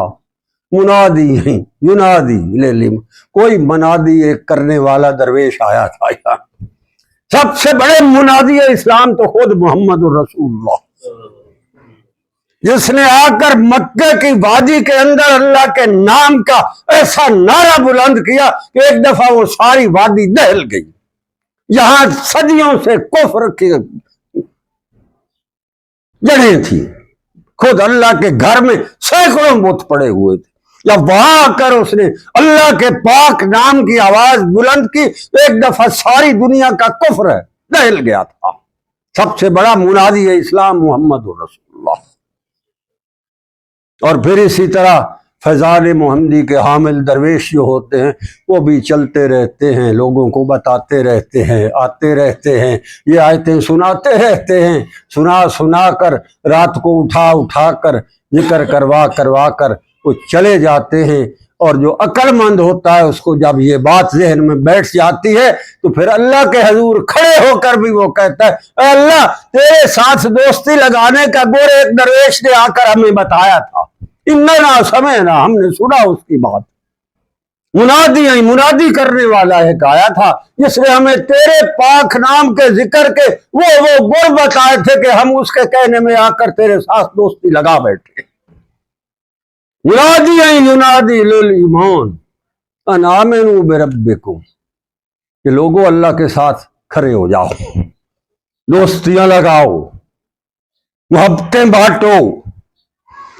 منادی ہیں، ینادی للعلم، کوئی منادی ایک کرنے والا درویش آیا تھا یہاں۔ سب سے بڑے منادی اسلام تو خود محمد الرسول اللہ، جس نے آ کر مکہ کی وادی کے اندر اللہ کے نام کا ایسا نعرہ بلند کیا کہ ایک دفعہ وہ ساری وادی دہل گئی۔ یہاں صدیوں سے کفر کی جڑیں تھیں، خود اللہ کے گھر میں سینکڑوں بت پڑے ہوئے تھے، جب وہاں آ کر اس نے اللہ کے پاک نام کی آواز بلند کی تو ایک دفعہ ساری دنیا کا کفر ہے دہل گیا تھا۔ سب سے بڑا منادی اسلام محمد رسول اللہ۔ اور پھر اسی طرح فیضان محمدی کے حامل درویش جو ہوتے ہیں وہ بھی چلتے رہتے ہیں، لوگوں کو بتاتے رہتے ہیں، آتے رہتے ہیں، یہ آیتیں سناتے رہتے ہیں، سنا کر رات کو اٹھا کر ذکر کروا کر وہ چلے جاتے ہیں۔ اور جو عقل مند ہوتا ہے اس کو جب یہ بات ذہن میں بیٹھ جاتی ہے تو پھر اللہ کے حضور کھڑے ہو کر بھی وہ کہتا ہے اے اللہ تیرے ساتھ دوستی لگانے کا گور ایک درویش نے آ کر ہمیں بتایا تھا، اننا سمعنا، ہم نے سنا اس کی بات۔ منادی کرنے والا ایک آیا تھا جس نے ہمیں تیرے پاک نام کے ذکر کے وہ گر بتائے تھے کہ ہم اس کے کہنے میں آ کر تیرے ساتھ دوستی لگا بیٹھے۔ ینادی للایمان ان آمنوا بربکم، کہ لوگوں اللہ کے ساتھ کھڑے ہو جاؤ، دوستیاں لگاؤ، محبتیں بانٹو،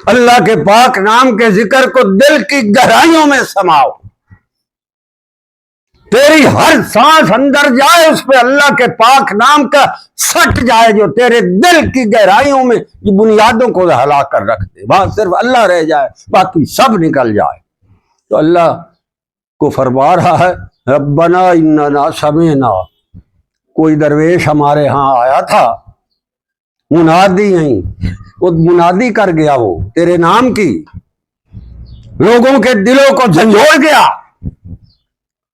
اللہ کے پاک نام کے ذکر کو دل کی گہرائیوں میں سماؤ، تیری ہر سانس اندر جائے اس پہ اللہ کے پاک نام کا سٹ جائے جو تیرے دل کی گہرائیوں میں یہ بنیادوں کو ہلا کر رکھ دے، وہاں صرف اللہ رہ جائے باقی سب نکل جائے۔ تو اللہ کو فرما رہا ہے ربنا اننا سمعنا، کوئی درویش ہمارے ہاں آیا تھا، منادی نہیں، وہ منادی کر گیا، وہ تیرے نام کی لوگوں کے دلوں کو جھنجھوڑ گیا،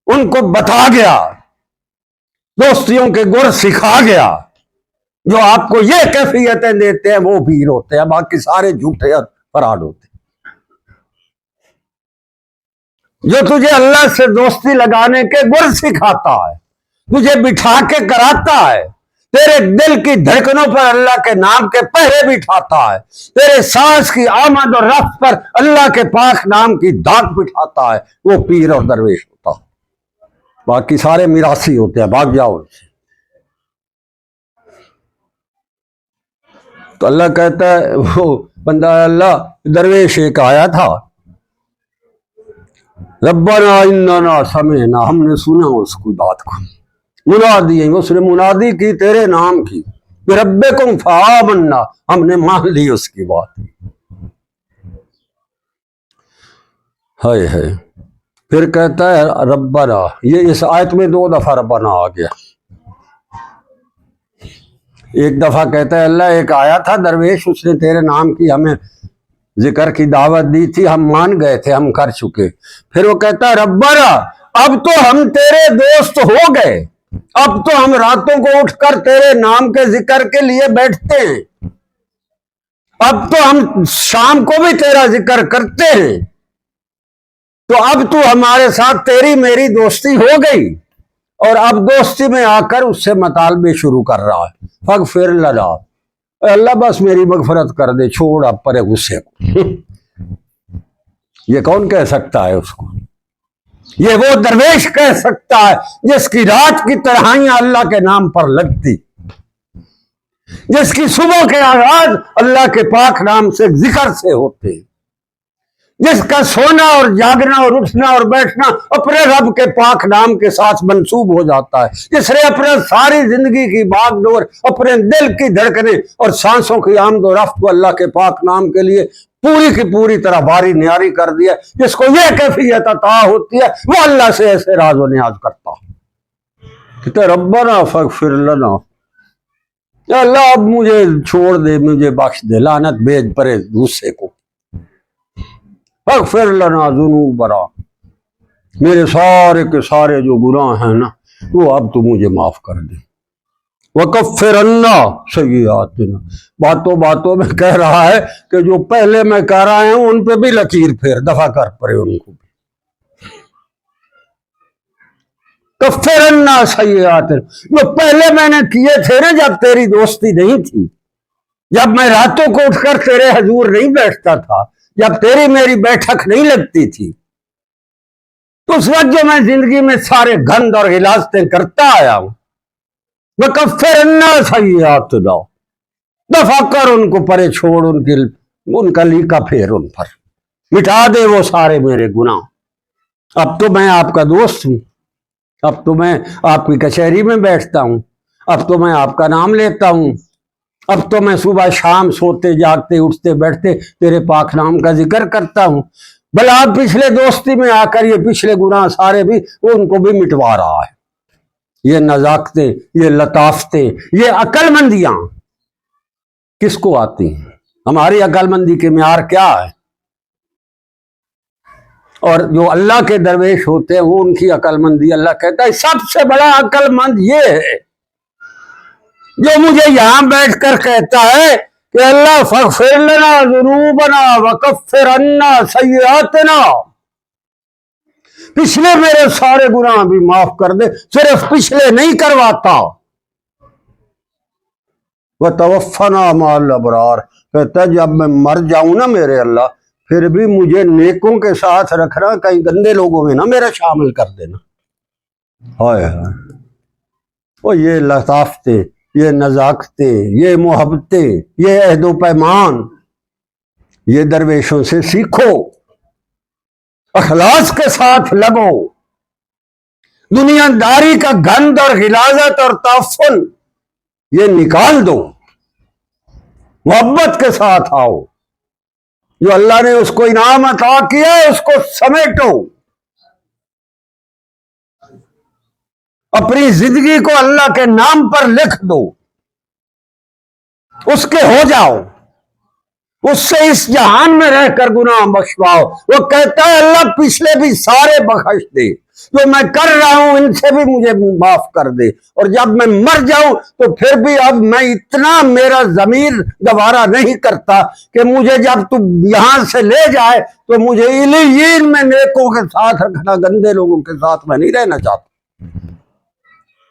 ان کو بتا گیا، دوستیوں کے گر سکھا گیا۔ جو آپ کو یہ کیفیتیں دیتے ہیں وہ پیر ہوتے ہیں، باقی سارے جھوٹے اور فراڈ ہوتے ہیں۔ جو تجھے اللہ سے دوستی لگانے کے گر سکھاتا ہے، تجھے بٹھا کے کراتا ہے، تیرے دل کی دھڑکنوں پر اللہ کے نام کے پہرے بٹھاتا ہے، تیرے سانس کی آمد اور رفت پر اللہ کے پاک نام کی دھاک بٹھاتا ہے، وہ پیر اور درویش ہوتا ہے، باقی سارے میراثی ہوتے ہیں، بھاگ جاؤ ان سے۔ تو اللہ کہتا ہے وہ بندہ اللہ درویش ایک آیا تھا، ربنا اننا سمعنا، ہم نے سنا اس کی بات کو، منادی، اس نے منادی کی تیرے نام کی، بربکم فآمنا، ہم نے مان لی اس کی بات۔ ہائے ہائے، پھر کہتا ہے ربنا، یہ اس آیت میں 2 دفعہ ربنا آ گیا۔ ایک دفعہ کہتا ہے اللہ ایک آیا تھا درویش، اس نے تیرے نام کی ہمیں ذکر کی دعوت دی تھی، ہم مان گئے تھے، ہم کر چکے۔ پھر وہ کہتا ہے ربنا، اب تو ہم تیرے دوست ہو گئے، اب تو ہم راتوں کو اٹھ کر تیرے نام کے ذکر کے لیے بیٹھتے ہیں، اب تو ہم شام کو بھی تیرا ذکر کرتے ہیں، تو اب تو ہمارے ساتھ تیری میری دوستی ہو گئی، اور اب دوستی میں آ کر اس سے مطالبے شروع کر رہا ہے، فاغفر لنا، اللہ بس میری مغفرت کر دے، چھوڑ اب پرے غصے کو۔ یہ کون کہہ سکتا ہے اس کو؟ یہ وہ درویش کہہ سکتا ہے جس کی رات کی تنہائیاں اللہ کے نام پر لگتی، جس کی صبح کے آغاز اللہ کے پاک نام سے ذکر سے ہوتے، جس کا سونا اور جاگنا اور اٹھنا اور بیٹھنا اپنے رب کے پاک نام کے ساتھ منسوب ہو جاتا ہے، جس نے اپنے ساری زندگی کی باغ ڈور، اپنے دل کی دھڑکنیں اور سانسوں کی آمد و رفت کو اللہ کے پاک نام کے لیے پوری کی پوری طرح باری نیاری کر دیا، جس کو یہ کیفیت عطا ہوتی ہے وہ اللہ سے ایسے راز و نیاز کرتا ہے، کہتے ربنا فاغفر لنا، یا اللہ اب مجھے چھوڑ دے، مجھے بخش دے، لعنت بھیج پرے غصے کو، فاغفر لنا ذنوبنا، میرے سارے کے سارے جو گناہ ہیں نا وہ اب تو مجھے معاف کر دے، وکفر عنا سیئاتنا، باتوں باتوں میں کہہ رہا ہے کہ جو پہلے میں کہہ رہا ہوں ان پہ بھی لکیر پھیر، دفع کر پڑے ان کو بھی، کفر عنا سیئاتنا، جو پہلے میں نے کیے تھے نا جب تیری دوستی نہیں تھی، جب میں راتوں کو اٹھ کر تیرے حضور نہیں بیٹھتا تھا، جب تیری میری بیٹھک نہیں لگتی تھی، تو اس وقت جو میں زندگی میں سارے گند اور غلاظتیں کرتا آیا ہوں، وَكَفِّرْ عَنَّا سَيِّئَاتِنَا، دفع کر ان کو پرے، چھوڑ ان کا لیکا پھیر ان پر، مٹا دے وہ سارے میرے گناہ، اب تو میں آپ کا دوست ہوں، اب تو میں آپ کی کچہری میں بیٹھتا ہوں، اب تو میں آپ کا نام لیتا ہوں، اب تو میں صبح شام سوتے جاگتے اٹھتے بیٹھتے تیرے پاک نام کا ذکر کرتا ہوں، بھلا آپ پچھلے دوستی میں آ کر یہ پچھلے گناہ سارے بھی وہ ان کو بھی مٹوا رہا ہے۔ یہ نزاکتیں، یہ لطافتیں، یہ عقل مندیاں کس کو آتی ہیں؟ ہماری عقل مندی کے معیار کیا ہے؟ اور جو اللہ کے درویش ہوتے ہیں وہ ان کی عقل مندی اللہ کہتا ہے سب سے بڑا عقل مند یہ ہے جو مجھے یہاں بیٹھ کر کہتا ہے کہ اللہ فاغفر لنا ذنوبنا وکفر عنا سیئاتنا، پچھلے میرے سارے گناہ بھی معاف کر دے، صرف پچھلے نہیں کرواتا، وتوفنا مع الابرار، کہتا ہے جب میں مر جاؤں نا میرے اللہ پھر بھی مجھے نیکوں کے ساتھ رکھنا، کہیں گندے لوگوں میں نہ میرا شامل کر دینا۔ ہائے ہائے، وہ یہ لطافتیں، یہ نزاکتیں، یہ محبتیں، یہ عہد و پیمان، یہ درویشوں سے سیکھو، اخلاص کے ساتھ لگو، دنیا داری کا گند اور غلاظت اور تعفن یہ نکال دو، محبت کے ساتھ آؤ، جو اللہ نے اس کو انعام عطا کیا ہے اس کو سمیٹو، اپنی زندگی کو اللہ کے نام پر لکھ دو، اس کے ہو جاؤ، اس سے اس جہان میں رہ کر گناہ بخشواؤ۔ وہ کہتا ہے اللہ پچھلے بھی سارے بخش دے، جو میں کر رہا ہوں ان سے بھی مجھے معاف کر دے، اور جب میں مر جاؤں تو پھر بھی اب میں اتنا میرا ضمیر گوارا نہیں کرتا کہ مجھے جب تو یہاں سے لے جائے تو مجھے علیین میں نیکوں کے ساتھ رکھنا، گندے لوگوں کے ساتھ میں نہیں رہنا چاہتا۔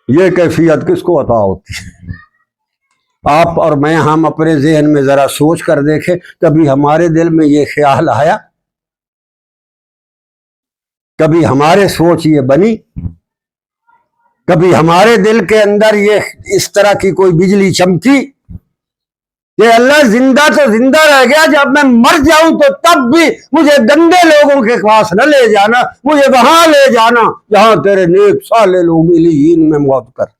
یہ کیفیت کس کو عطا ہوتی ہے؟ آپ اور میں، ہم اپنے ذہن میں ذرا سوچ کر دیکھیں، کبھی ہمارے دل میں یہ خیال آیا؟ کبھی ہمارے سوچ یہ بنی؟ کبھی ہمارے دل کے اندر یہ اس طرح کی کوئی بجلی چمکی کہ اللہ زندہ تو زندہ رہ گیا، جب میں مر جاؤں تو تب بھی مجھے گندے لوگوں کے پاس نہ لے جانا، مجھے وہاں لے جانا جہاں تیرے نیک صالح لوگ علیین میں موت کرتے۔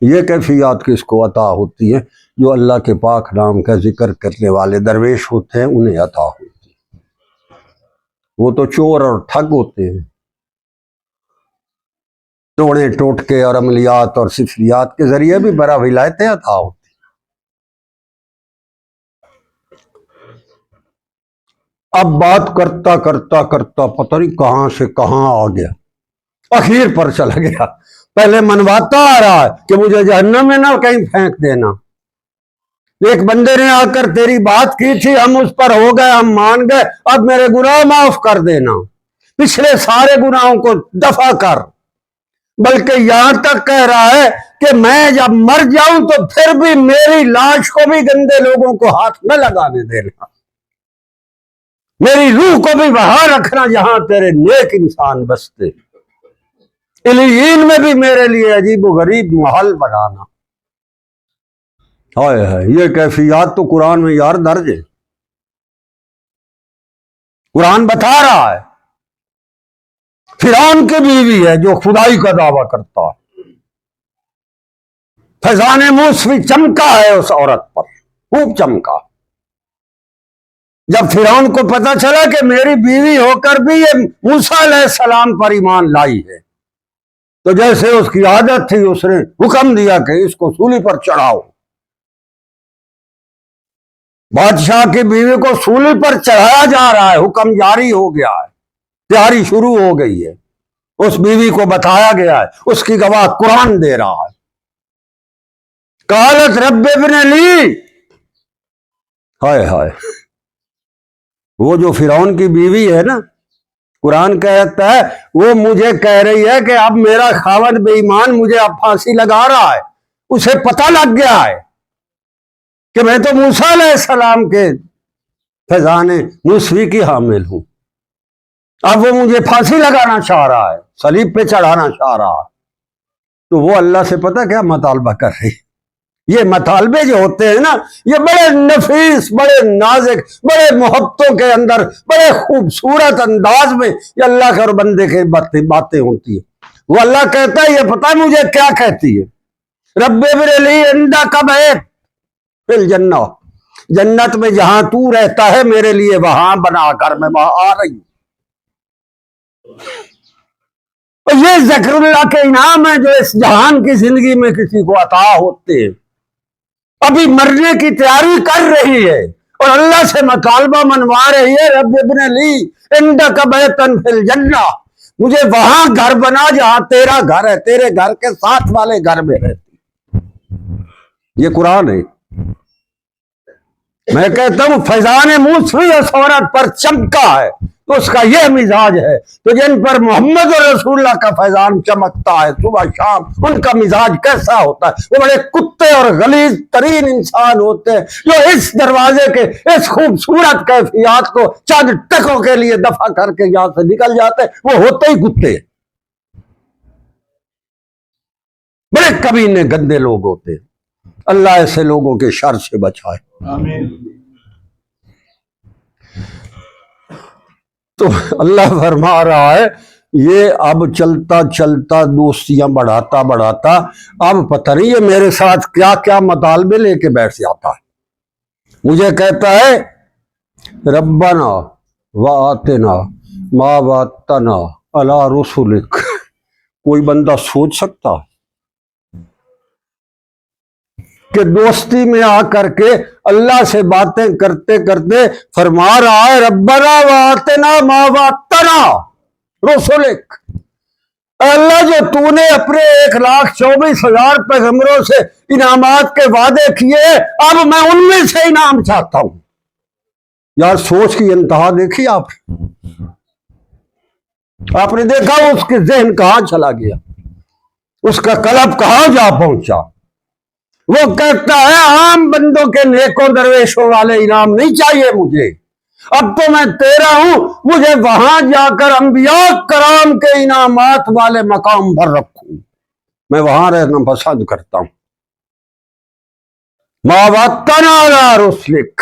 یہ کیفیات کس کو عطا ہوتی ہے؟ جو اللہ کے پاک نام کا ذکر کرنے والے درویش ہوتے ہیں انہیں عطا ہوتی ہے۔ وہ تو چور اور ٹھگ ہوتے ہیں، توڑے ٹوٹکے اور عملیات اور سفریات کے ذریعے بھی بڑا ولایتیں عطا ہوتی۔ اب بات کرتا کرتا کرتا پتہ نہیں کہاں سے کہاں آ گیا، اخیر پر چلا گیا۔ پہلے منواتا آ رہا ہے کہ مجھے جہنم میں نہ کہیں پھینک دینا، ایک بندے نے آ کر تیری بات کی تھی، ہم اس پر ہو گئے، ہم مان گئے، اب میرے گناہ معاف کر دینا، پچھلے سارے گناہوں کو دفع کر، بلکہ یہاں تک کہہ رہا ہے کہ میں جب مر جاؤں تو پھر بھی میری لاش کو بھی گندے لوگوں کو ہاتھ نہ لگانے دینا، میری روح کو بھی وہاں رکھنا جہاں تیرے نیک انسان بستے، علیین میں بھی میرے لیے عجیب و غریب محل بنانا۔ ہائے ہائے، یہ کیفیات تو قرآن میں یار درج ہے۔ قرآن بتا رہا ہے فرعون کی بیوی ہے جو خدائی کا دعویٰ کرتا ہے، فیضان موسوی چمکا ہے اس عورت پر، خوب چمکا۔ جب فرعون کو پتا چلا کہ میری بیوی ہو کر بھی یہ موسیٰ علیہ السلام پر ایمان لائی ہے، تو جیسے اس کی عادت تھی اس نے حکم دیا کہ اس کو سولی پر چڑھاؤ۔ بادشاہ کی بیوی کو سولی پر چڑھایا جا رہا ہے، حکم جاری ہو گیا ہے، تیاری شروع ہو گئی ہے، اس بیوی کو بتایا گیا ہے، اس کی گواہ قرآن دے رہا ہے۔ قالت رب ابن لی، ہائے ہائے، وہ جو فرعون کی بیوی ہے نا، قرآن کہتا ہے وہ مجھے کہہ رہی ہے کہ اب میرا خاوند بے ایمان مجھے اب پھانسی لگا رہا ہے، اسے پتہ لگ گیا ہے کہ میں تو موسیٰ علیہ السلام کے فیضان موسوی کی حامل ہوں، اب وہ مجھے پھانسی لگانا چاہ رہا ہے، صلیب پہ چڑھانا چاہ رہا ہے۔ تو وہ اللہ سے پتہ کیا مطالبہ کر رہی؟ یہ مطالبے جو ہوتے ہیں نا، یہ بڑے نفیس، بڑے نازک، بڑے محبتوں کے اندر، بڑے خوبصورت انداز میں یہ اللہ کے اور بندے کے باتیں ہوتی ہیں۔ وہ اللہ کہتا ہے یہ پتہ مجھے کیا کہتی ہے؟ رب ابن لی عندک بیت فی الجنہ، جنت میں جہاں تو رہتا ہے میرے لیے وہاں بنا کر میں وہاں آ رہی ہوں۔ یہ ذکر اللہ کے انعام ہے جو اس جہان کی زندگی میں کسی کو عطا ہوتے ہیں۔ ابھی مرنے کی تیاری کر رہی ہے، اور اللہ سے مطالبہ منوا رہی ہے، رب ابن لی عندک بیتن فی الجنہ، مجھے وہاں گھر بنا جہاں تیرا گھر ہے، تیرے گھر کے ساتھ والے گھر میں رہتی۔ یہ قرآن ہے۔ میں کہتا ہوں فیضان موسوی اس عورت پر چمکا ہے تو اس کا یہ مزاج ہے، تو جن پر محمد رسول اللہ کا فیضان چمکتا ہے صبح شام، ان کا مزاج کیسا ہوتا ہے؟ وہ بڑے کتے اور غلیظ ترین انسان ہوتے ہیں جو اس دروازے کے اس خوبصورت کیفیات کو چند ٹکوں کے لیے دفع کر کے یہاں سے نکل جاتے ہیں، وہ ہوتے ہی کتے، بڑے کمینے گندے لوگ ہوتے ہیں۔ اللہ ایسے لوگوں کے شر سے بچائے۔ آمین۔ تو اللہ فرما رہا ہے یہ اب چلتا چلتا دوستیاں بڑھاتا بڑھاتا اب پتہ نہیں یہ میرے ساتھ کیا کیا مطالبے لے کے بیٹھ جاتا ہے۔ مجھے کہتا ہے ربنا وآتنا ما وعدتنا علی رسولک۔ کوئی بندہ سوچ سکتا ہے کہ دوستی میں آ کر کے اللہ سے باتیں کرتے کرتے فرما رہا ہے ربنا وآتنا ما وعدتنا رسولک، اے اللہ جو تو نے اپنے 1,24,000 پیغمبروں سے انعامات کے وعدے کیے، اب میں ان میں سے انعام چاہتا ہوں۔ یار سوچ کی انتہا دیکھی آپ نے دیکھا اس کے ذہن کہاں چلا گیا، اس کا قلب کہاں جا پہنچا۔ وہ کہتا ہے عام بندوں کے نیکوں درویشوں والے انعام نہیں چاہیے مجھے، اب تو میں تیرا ہوں، مجھے وہاں جا کر انبیاء کرام کے انعامات والے مقام پر رکھوں، میں وہاں رہنا پسند کرتا ہوں۔ ما وعدتنا علی رسلک،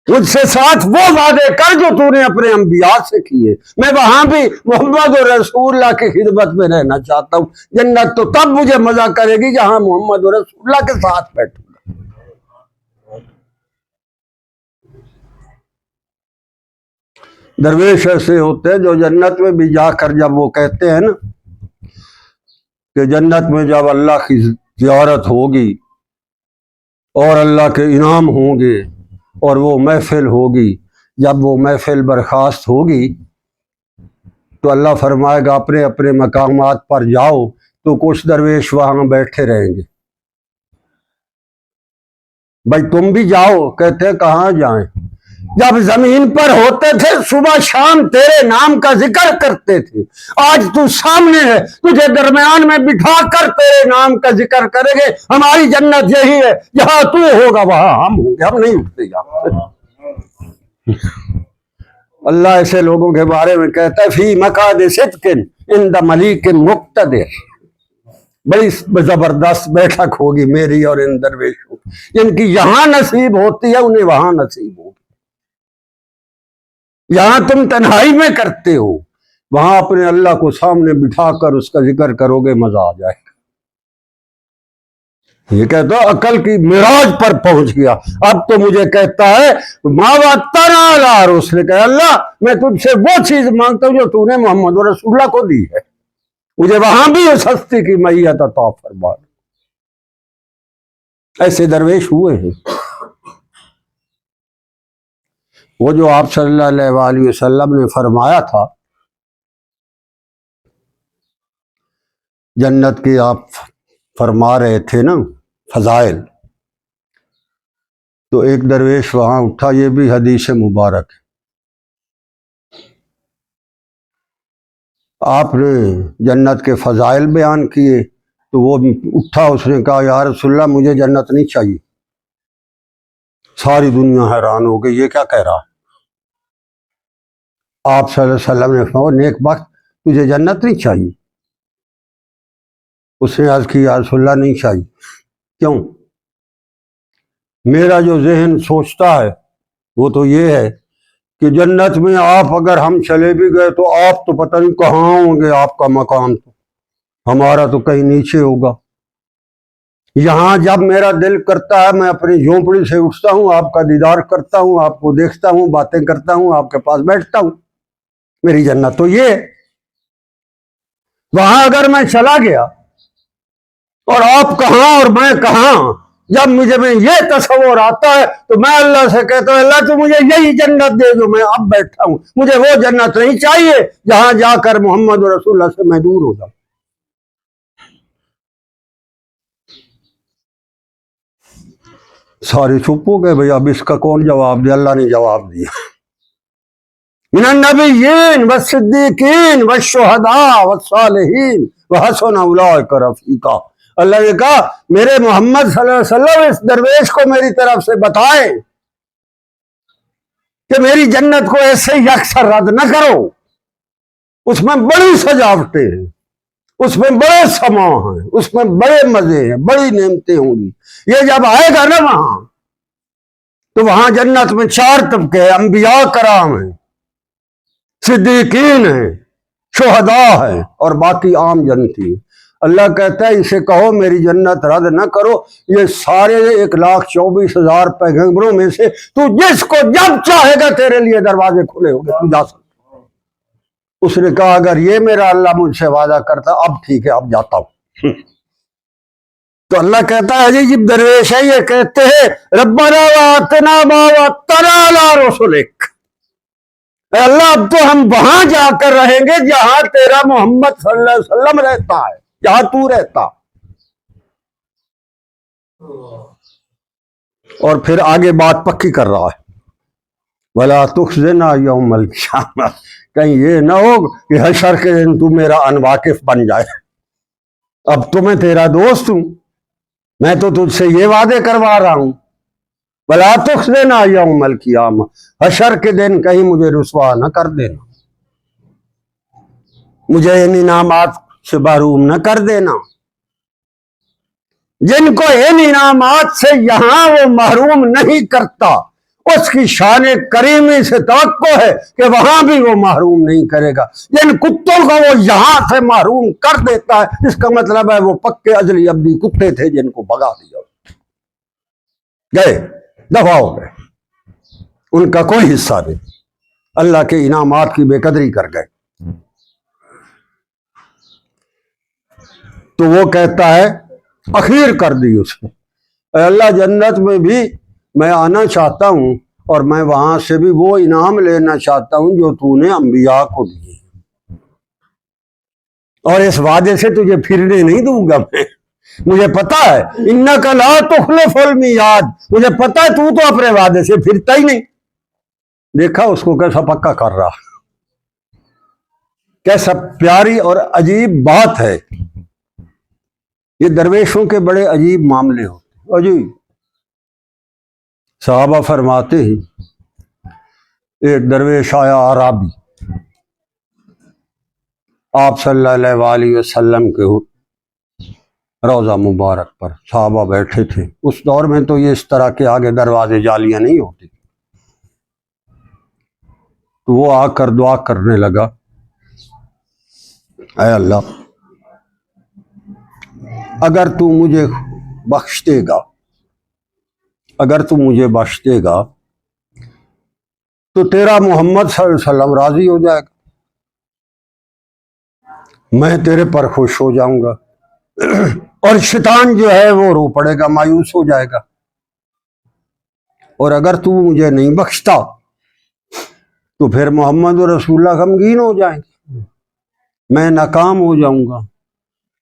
مجھ سے ساتھ وہ وعدے کر جو تو نے اپنے انبیاء سے کیے، میں وہاں بھی محمد رسول اللہ کی خدمت میں رہنا چاہتا ہوں۔ جنت تو تب مجھے مزہ کرے گی جہاں محمد رسول اللہ کے ساتھ بیٹھوں گا۔ درویش ایسے ہوتے ہیں جو جنت میں بھی جا کر جب وہ کہتے ہیں نا کہ جنت میں جب اللہ کی زیارت ہوگی اور اللہ کے انعام ہوں گے اور وہ محفل ہوگی، جب وہ محفل برخاست ہوگی تو اللہ فرمائے گا اپنے اپنے مقامات پر جاؤ، تو کچھ درویش وہاں بیٹھے رہیں گے۔ بھائی تم بھی جاؤ، کہتے ہیں کہاں جائیں؟ جب زمین پر ہوتے تھے صبح شام تیرے نام کا ذکر کرتے تھے، آج تو سامنے ہے، تجھے درمیان میں بٹھا کر تیرے نام کا ذکر کریں گے۔ ہماری جنت یہی ہے، جہاں تو ہوگا وہاں ہم ہوں گے، ہم نہیں اٹھتے جاتے۔ اللہ ایسے لوگوں کے بارے میں کہتا ہے فی مقعد صدق عند ملیک مقتدر، بڑی زبردست بیٹھک ہوگی میری اور ان درویشوں، جن کی یہاں نصیب ہوتی ہے انہیں وہاں نصیب ہوگی۔ یہاں تم تنہائی میں کرتے ہو، وہاں اپنے اللہ کو سامنے بٹھا کر اس کا ذکر کرو گے، مزہ آ جائے گا۔ یہ کہتا عقل کی معراج پر پہنچ گیا، اب تو مجھے کہتا ہے ما وعدتنا علی رسلک، اللہ میں تجھ سے وہ چیز مانگتا ہوں جو تو نے محمد رسول اللہ کو دی ہے، مجھے وہاں بھی اس ہستی کی معیت عطا فرما۔ ایسے درویش ہوئے ہیں، وہ جو آپ صلی اللہ علیہ وآلہ وسلم نے فرمایا تھا جنت کی، آپ فرما رہے تھے نا فضائل، تو ایک درویش وہاں اٹھا، یہ بھی حدیث مبارک ہے، آپ نے جنت کے فضائل بیان کیے تو وہ اٹھا، اس نے کہا یا رسول اللہ مجھے جنت نہیں چاہیے۔ ساری دنیا حیران ہو گئی، یہ کیا کہہ رہا ہے؟ آپ صلی اللہ علیہ وسلم نے فرمایا نیک بخت تجھے جنت نہیں چاہیے؟ اس نے عرض کی یا رسول اللہ نہیں چاہیے۔ کیوں؟ میرا جو ذہن سوچتا ہے وہ تو یہ ہے کہ جنت میں آپ اگر ہم چلے بھی گئے تو آپ تو پتہ نہیں کہاں ہوں گے، آپ کا مقام تو ہمارا تو کہیں نیچے ہوگا۔ یہاں جب میرا دل کرتا ہے میں اپنی جھونپڑی سے اٹھتا ہوں، آپ کا دیدار کرتا ہوں، آپ کو دیکھتا ہوں، باتیں کرتا ہوں، آپ کے پاس بیٹھتا ہوں، میری جنت تو یہ ہے۔ وہاں اگر میں چلا گیا اور آپ کہاں اور میں کہاں، جب مجھے میں یہ تصور آتا ہے تو میں اللہ سے کہتا ہوں اللہ تو مجھے یہی جنت دے جو میں اب بیٹھا ہوں، مجھے وہ جنت نہیں چاہیے جہاں جا کر محمد رسول اللہ سے میں دور ہو جاؤں۔ سارے چپ ہو گئے، بھئی اب اس کا کون جواب دے؟ اللہ نے جواب دیا، من النبیین والصدیقین والشہداء والصالحین وحسن اولئک رفیقا۔ اللہ نے کہا میرے محمد صلی اللہ علیہ وسلم اس درویش کو میری طرف سے بتائیں کہ میری جنت کو ایسے یکسر رد نہ کرو، اس میں بڑی سجاوٹیں ہیں، اس میں بڑے سما ہیں، اس میں بڑے مزے ہیں، بڑی نعمتیں ہوں گی۔ یہ جب آئے گا نا وہاں تو وہاں جنت میں 4 طبقے ہیں، انبیاء کرام ہیں، صدیقین ہیں، شہداء ہیں اور باقی عام جنتی ہیں۔ اللہ کہتا ہے اسے کہو میری جنت رد نہ کرو، یہ سارے 1,24,000 پیغمبروں میں سے تو جس کو جب چاہے گا تیرے لیے دروازے کھلے ہو گئے، تو جا سکتا۔ اس نے کہا اگر یہ میرا اللہ مجھ سے وعدہ کرتا اب ٹھیک ہے، اب جاتا ہوں۔ تو اللہ کہتا ہے جب درویش ہے یہ کہتے ہیں ربنا وآتنا ما وعدتنا علی رسلک، اے اللہ اب تو ہم وہاں جا کر رہیں گے جہاں تیرا محمد صلی اللہ علیہ وسلم رہتا ہے، جہاں تو رہتا۔ اور پھر آگے بات پکی کر رہا ہے وَلَا تُخْزِنَا يَوْمَ الْقِيَامَةِ، کہیں یہ نہ ہو کہ حشر کے دن تو میرا انواقف بن جائے، اب تو میں تیرا دوست ہوں، میں تو تجھ سے یہ وعدے کروا رہا ہوں وَلَا تُخْزِنَا يَوْمَ الْقِيَامَةِ، حشر کے دن کہیں مجھے رسوا نہ کر دینا، مجھے ان انعامات سے محروم نہ کر دینا جن کو ان انعامات سے یہاں وہ محروم نہیں کرتا، اس کی شان کریمی سے توقع ہے کہ وہاں بھی وہ محروم نہیں کرے گا۔ جن کتوں کو وہ یہاں سے محروم کر دیتا ہے اس کا مطلب ہے وہ پکے ازلی ابدی کتے تھے جن کو بھگا دیا، گئے، دفع ہو گئے، ان کا کوئی حصہ نہیں، اللہ کے انعامات کی بے قدری کر گئے۔ تو وہ کہتا ہے اخیر کر دی اس نے، اے اللہ جنت میں بھی میں آنا چاہتا ہوں اور میں وہاں سے بھی وہ انعام لینا چاہتا ہوں جو تو نے انبیاء کو دیے، اور اس وعدے سے تجھے پھرنے نہیں دوں گا میں، مجھے پتا ہے انک لا تخلف المیعاد، مجھے پتا ہے تو اپنے وعدے سے پھرتا ہی نہیں۔ دیکھا اس کو کیسا پکا کر رہا، کیسا پیاری اور عجیب بات ہے۔ یہ درویشوں کے بڑے عجیب معاملے ہوتے، عجیب۔ صحابہ فرماتے ہیں ایک درویش آیا عرابی، آپ صلی اللہ علیہ وسلم کے روضہ مبارک پر صحابہ بیٹھے تھے۔ اس دور میں تو یہ اس طرح کے آگے دروازے جالیاں نہیں ہوتی، تو وہ آ کر دعا کرنے لگا، اے اللہ اگر تو مجھے بخش دے گا، اگر تو مجھے بخش دے گا تو تیرا محمد صلی اللہ علیہ وسلم راضی ہو جائے گا، میں تیرے پر خوش ہو جاؤں گا، اور شیطان جو ہے وہ رو پڑے گا، مایوس ہو جائے گا، اور اگر تو مجھے نہیں بخشتا تو پھر محمد رسول اللہ غمگین ہو جائیں گے، میں ناکام ہو جاؤں گا،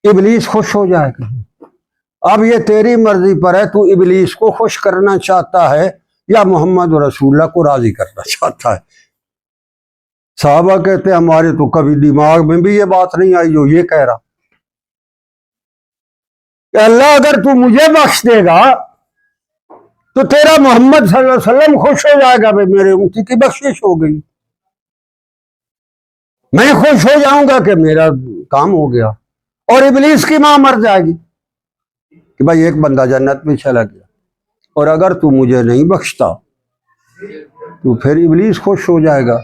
ابلیس خوش ہو جائے گا۔ اب یہ تیری مرضی پر ہے، تو ابلیس کو خوش کرنا چاہتا ہے یا محمد رسول اللہ کو راضی کرنا چاہتا ہے۔ صحابہ کہتے ہیں ہمارے تو کبھی دماغ میں بھی یہ بات نہیں آئی جو یہ کہہ رہا کہ اللہ اگر تو مجھے بخش دے گا تو تیرا محمد صلی اللہ علیہ وسلم خوش ہو جائے گا، بھائی میرے امتی کی بخشش ہو گئی، میں خوش ہو جاؤں گا کہ میرا کام ہو گیا، اور ابلیس کی ماں مر جائے گی کہ بھائی ایک بندہ جنت میں چلا گیا، اور اگر تو مجھے نہیں بخشتا تو پھر ابلیس خوش ہو جائے گا،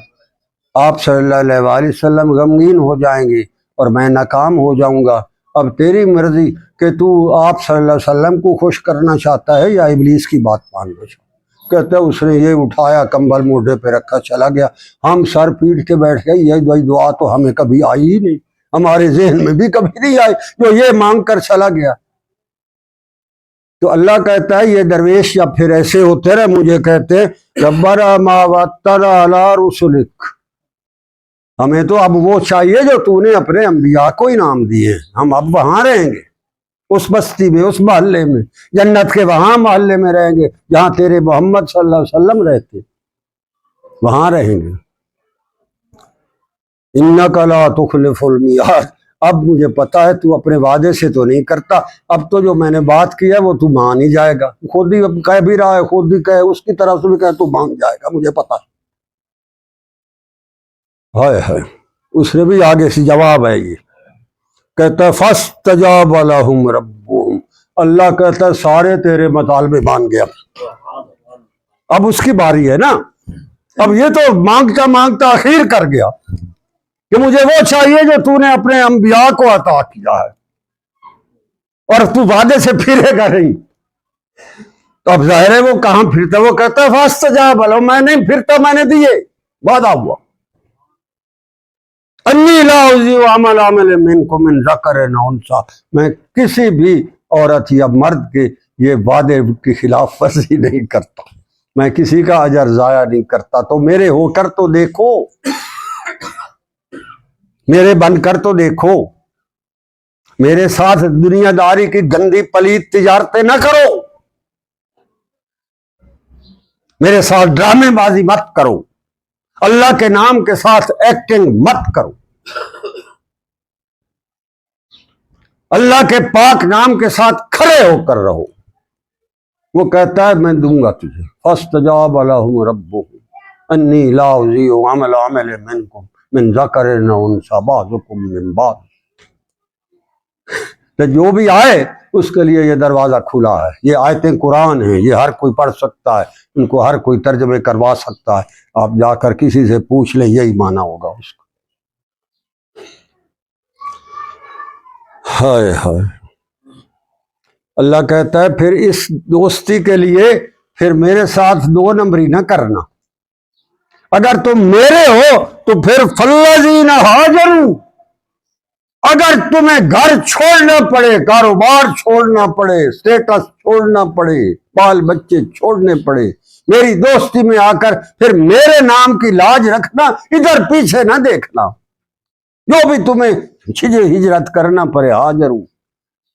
آپ صلی اللہ علیہ وسلم غمگین ہو جائیں گے اور میں ناکام ہو جاؤں گا۔ اب تیری مرضی کہ تو آپ صلی اللہ علیہ وسلم کو خوش کرنا چاہتا ہے یا ابلیس کی بات ماننا چاہتا ہے۔ کہتے ہیں اس نے یہ اٹھایا، کمبل موڈے پہ رکھا، چلا گیا، ہم سر پیٹ کے بیٹھ گئے، یہ دعا تو ہمیں کبھی آئی ہی نہیں، ہمارے ذہن میں بھی کبھی نہیں آئی جو یہ مانگ کر چلا گیا۔ تو اللہ کہتا ہے یہ درویش یا پھر ایسے ہوتے رہے مجھے کہتے ربنا ما وعدتنا علی رسلک، ہمیں تو اب وہ چاہیے جو تو نے اپنے انبیاء کو انعام دیے، ہم اب وہاں رہیں گے، اس بستی میں، اس محلے میں، جنت کے وہاں محلے میں رہیں گے جہاں تیرے محمد صلی اللہ علیہ وسلم رہتے، وہاں رہیں گے۔ انک لا تخلف المیعاد، اب مجھے پتا ہے تو اپنے وعدے سے تو نہیں کرتا، اب تو جو میں نے بات کی ہے وہ تو مان ہی جائے گا، خود ہی کہہ بھی رہا ہے، خود ہی کہے، اس کی طرف سے بھی کہے تو مان جائے گا، مجھے پتا ہے۔ ہائے ہائے، اس نے بھی آگے سے جواب ہے، یہ کہتا ہے فاستجاب لہم ربہم، اللہ کہتا ہے سارے تیرے مطالبے مان گیا، اب اس کی باری ہے نا، اب یہ تو مانگتا مانگتا اخیر کر گیا کہ مجھے وہ چاہیے جو تو نے اپنے انبیاء کو عطا کیا ہے، اور تو وعدے سے پھرے گا نہیں، تو اب ظاہر ہے وہ کہاں پھرتا، وہ کہتا ہے فاستجاب لہم، میں نہیں پھرتا، میں نے دیے، وعدہ ہوا، انی لا اضیع عمل عامل منکم من ذکر او انثی، میں کسی بھی عورت یا مرد کے یہ وعدے کی خلاف ورزی نہیں کرتا، میں کسی کا اجر ضائع نہیں کرتا، تو میرے ہو کر تو دیکھو، میرے بن کر تو دیکھو، میرے ساتھ دنیا داری کی گندی پلیت تجارتیں نہ کرو، میرے ساتھ ڈرامے بازی مت کرو، اللہ کے نام کے ساتھ ایکٹنگ مت کرو، اللہ کے پاک نام کے ساتھ کھڑے ہو کر رہو۔ وہ کہتا ہے میں دوں گا تجھے، فاستجاب لہم ربہم انی لا اضیع عمل عامل منکم من ذکر او انثی بعضکم من بعض، تو جو بھی آئے اس کے لیے یہ دروازہ کھلا ہے، یہ آیتیں قرآن ہیں، یہ ہر کوئی پڑھ سکتا ہے، ان کو ہر کوئی ترجمے کروا سکتا ہے، آپ جا کر کسی سے پوچھ لیں، یہی معنی ہوگا اس کا۔ ہائے ہائے، اللہ کہتا ہے پھر اس دوستی کے لیے پھر میرے ساتھ دو نمبری نہ کرنا، اگر تم میرے ہو تو پھر فالذین ہاجروا، اگر تمہیں گھر چھوڑنا پڑے، کاروبار چھوڑنا پڑے، سٹیٹس چھوڑنا پڑے، بال بچے چھوڑنے پڑے، میری دوستی میں آ کر پھر میرے نام کی لاج رکھنا، ادھر پیچھے نہ دیکھنا، جو بھی تمہیں ہجرت کرنا پڑے ہاجروا،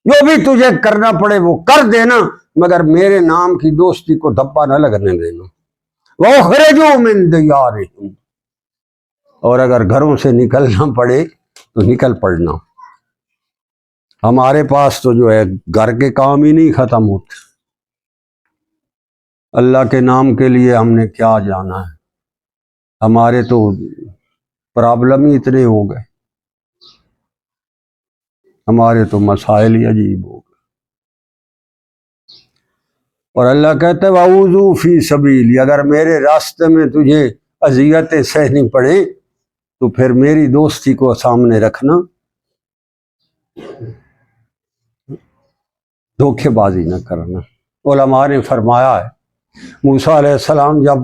جو بھی تجھے کرنا پڑے وہ کر دینا، مگر میرے نام کی دوستی کو دھپا نہ لگنے دینا۔ وَأُخْرِجُوا مِن دِيَارِهِمْ، اور اگر گھروں سے نکلنا پڑے تو نکل پڑنا، ہمارے پاس تو جو ہے گھر کے کام ہی نہیں ختم ہوتے، اللہ کے نام کے لیے ہم نے کیا جانا ہے، ہمارے تو پرابلم ہی اتنے ہو گئے، ہمارے تو مسائل ہی عجیب ہو گئے۔ اور اللہ کہتا ہے وَأُوذُوا فِي سَبِيلِي، اگر میرے راستے میں تجھے اذیتیں سہنی پڑیں تو پھر میری دوستی کو سامنے رکھنا، دھوکے بازی نہ کرنا۔ علماء نے فرمایا ہے موسیٰ علیہ السلام جب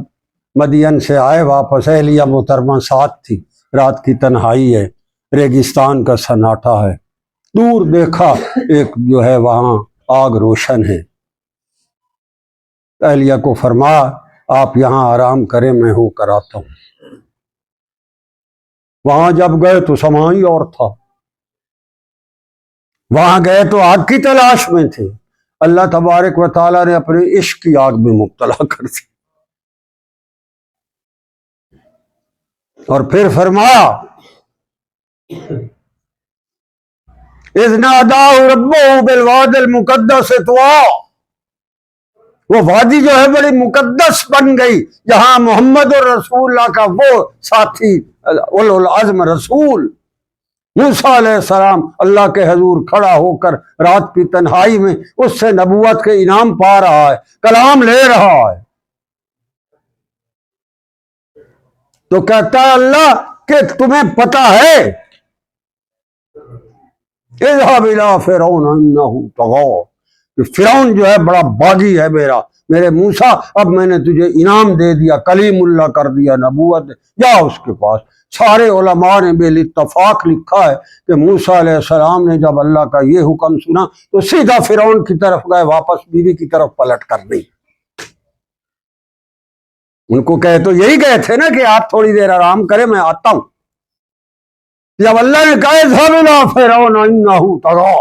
مدین سے آئے واپس، اہلیہ محترمہ ساتھ تھی، رات کی تنہائی ہے، ریگستان کا سناٹا ہے، دور دیکھا ایک جو ہے وہاں آگ روشن ہے، اہلیہ کو فرمایا آپ یہاں آرام کریں، میں ہو کر آتا ہوں۔ وہاں جب گئے تو سما ہی اور تھا، وہاں گئے تو آگ کی تلاش میں تھے، اللہ تبارک و تعالیٰ نے اپنے عشق کی آگ میں مبتلا کر دی، اور پھر فرمایا اذ ناداہ ربہ بالوادی المقدس طویٰ، وہ وادی جو ہے بڑی مقدس بن گئی، جہاں محمد الرسول اللہ کا وہ ساتھی اولو العزم رسول موسیٰ علیہ السلام اللہ کے حضور کھڑا ہو کر رات کی تنہائی میں اس سے نبوت کے انعام پا رہا ہے، کلام لے رہا ہے، تو کہتا ہے اللہ کہ تمہیں پتا ہے اذهب الى فرعون انه طغى، کہ فرعون جو ہے بڑا باغی ہے، میرے موسیٰ اب میں نے تجھے انعام دے دیا، کلیم اللہ کر دیا، نبوت، جا اس کے پاس، سارے علماء نے بالاتفاق لکھا ہے کہ موسیٰ علیہ السلام نے جب اللہ کا یہ حکم سنا تو سیدھا فرعون کی طرف گئے، واپس بیوی کی طرف پلٹ کر نہیں۔ ان کو کہے تو یہی گئے تھے نا کہ آپ تھوڑی دیر آرام کریں، میں آتا ہوں۔ جب اللہ نے کہا اذهب إلى فرعون إنه طغى،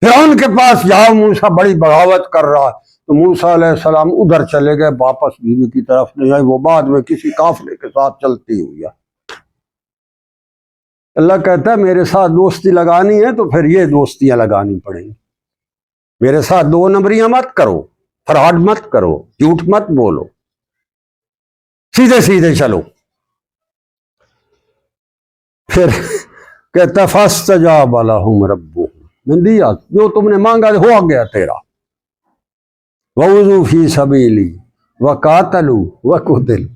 فرعون کے پاس جاؤ، موسیٰ بڑی بغاوت کر رہا ہے، تو موسیٰ علیہ السلام ادھر چلے گئے، واپس بیوی کی طرف نہیں آئے، وہ بعد میں کسی قافلے کے ساتھ چلتی ہوئی ہے۔ اللہ کہتا ہے میرے ساتھ دوستی لگانی ہے تو پھر یہ دوستیاں لگانی پڑیں گی، میرے ساتھ دو نمبریاں مت کرو، فراڈ مت کرو، جھوٹ مت بولو، سیدھے سیدھے چلو۔ پھر کہتا فاستجاب لهم ربهم، میں دیا جو تم نے مانگا ہو گیا تیرا، وَوُضُوا فِي سَبِيلِي وَقَاتَلُوا وَقُتِلُوا،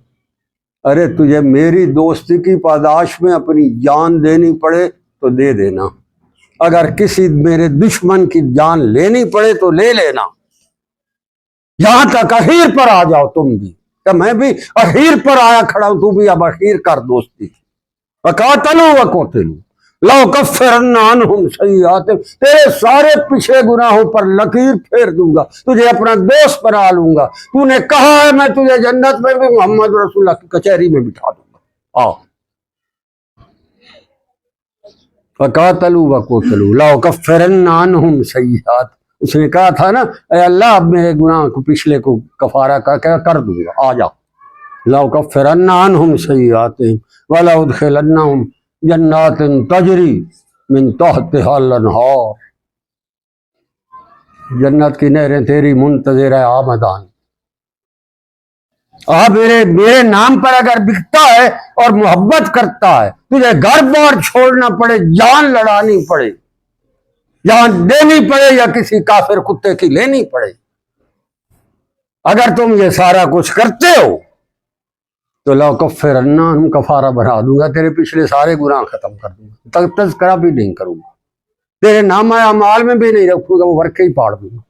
ارے تجھے میری دوستی کی پاداش میں اپنی جان دینی پڑے تو دے دینا، اگر کسی میرے دشمن کی جان لینی پڑے تو لے لینا، یہاں تک اخیر پر آ جاؤ تم بھی، کہ میں بھی اخیر پر آیا کھڑا ہوں، تو بھی اب اخیر کر دوستی۔ وَقَاتَلُوا وَقُتِلُوا لَأُكَفِّرَنَّ عَنْهُمْ سَيِّئَاتِهِمْ، تیرے سارے پچھلے گناہوں پر لکیر پھیر دوں گا، تجھے اپنا دوست بنا لوں گا، تو نے کہا ہے میں تجھے جنت میں بھی محمد رسول اللہ کی کچہری میں بٹھا دوں گا، آؤ۔ وَقَاتَلُوا وَقُتِلُوا لَأُكَفِّرَنَّ عَنْهُمْ سَيِّئَاتِهِمْ، اس نے کہا تھا نا اے اللہ اب میرے گناہ کو پچھلے کو کفارہ کر دوں گا، آ جاؤ۔ لَأُكَفِّرَنَّ عَنْهُمْ سَيِّئَاتِهِمْ وَلَأُدْخِلَنَّهُمْ جنات تجری من تحتها الانہار، جنت کی نہریں تیری منتظر ہے آمدان۔ آپ میرے نام پر اگر بکتا ہے اور محبت کرتا ہے، تجھے گھر بار چھوڑنا پڑے، جان لڑانی پڑے، جان دینی پڑے، یا کسی کافر کتے کی لینی پڑے، اگر تم یہ سارا کچھ کرتے ہو تو لَأُكَفِّرَنَّ عَنْهُمْ کفارہ بنا دوں گا، تیرے پچھلے سارے گناہ ختم کر دوں گا، تذکرہ بھی نہیں کروں گا، تیرے نامہ اعمال میں بھی نہیں رکھوں گا، وہ ورقے ہی پاڑ دوں گا،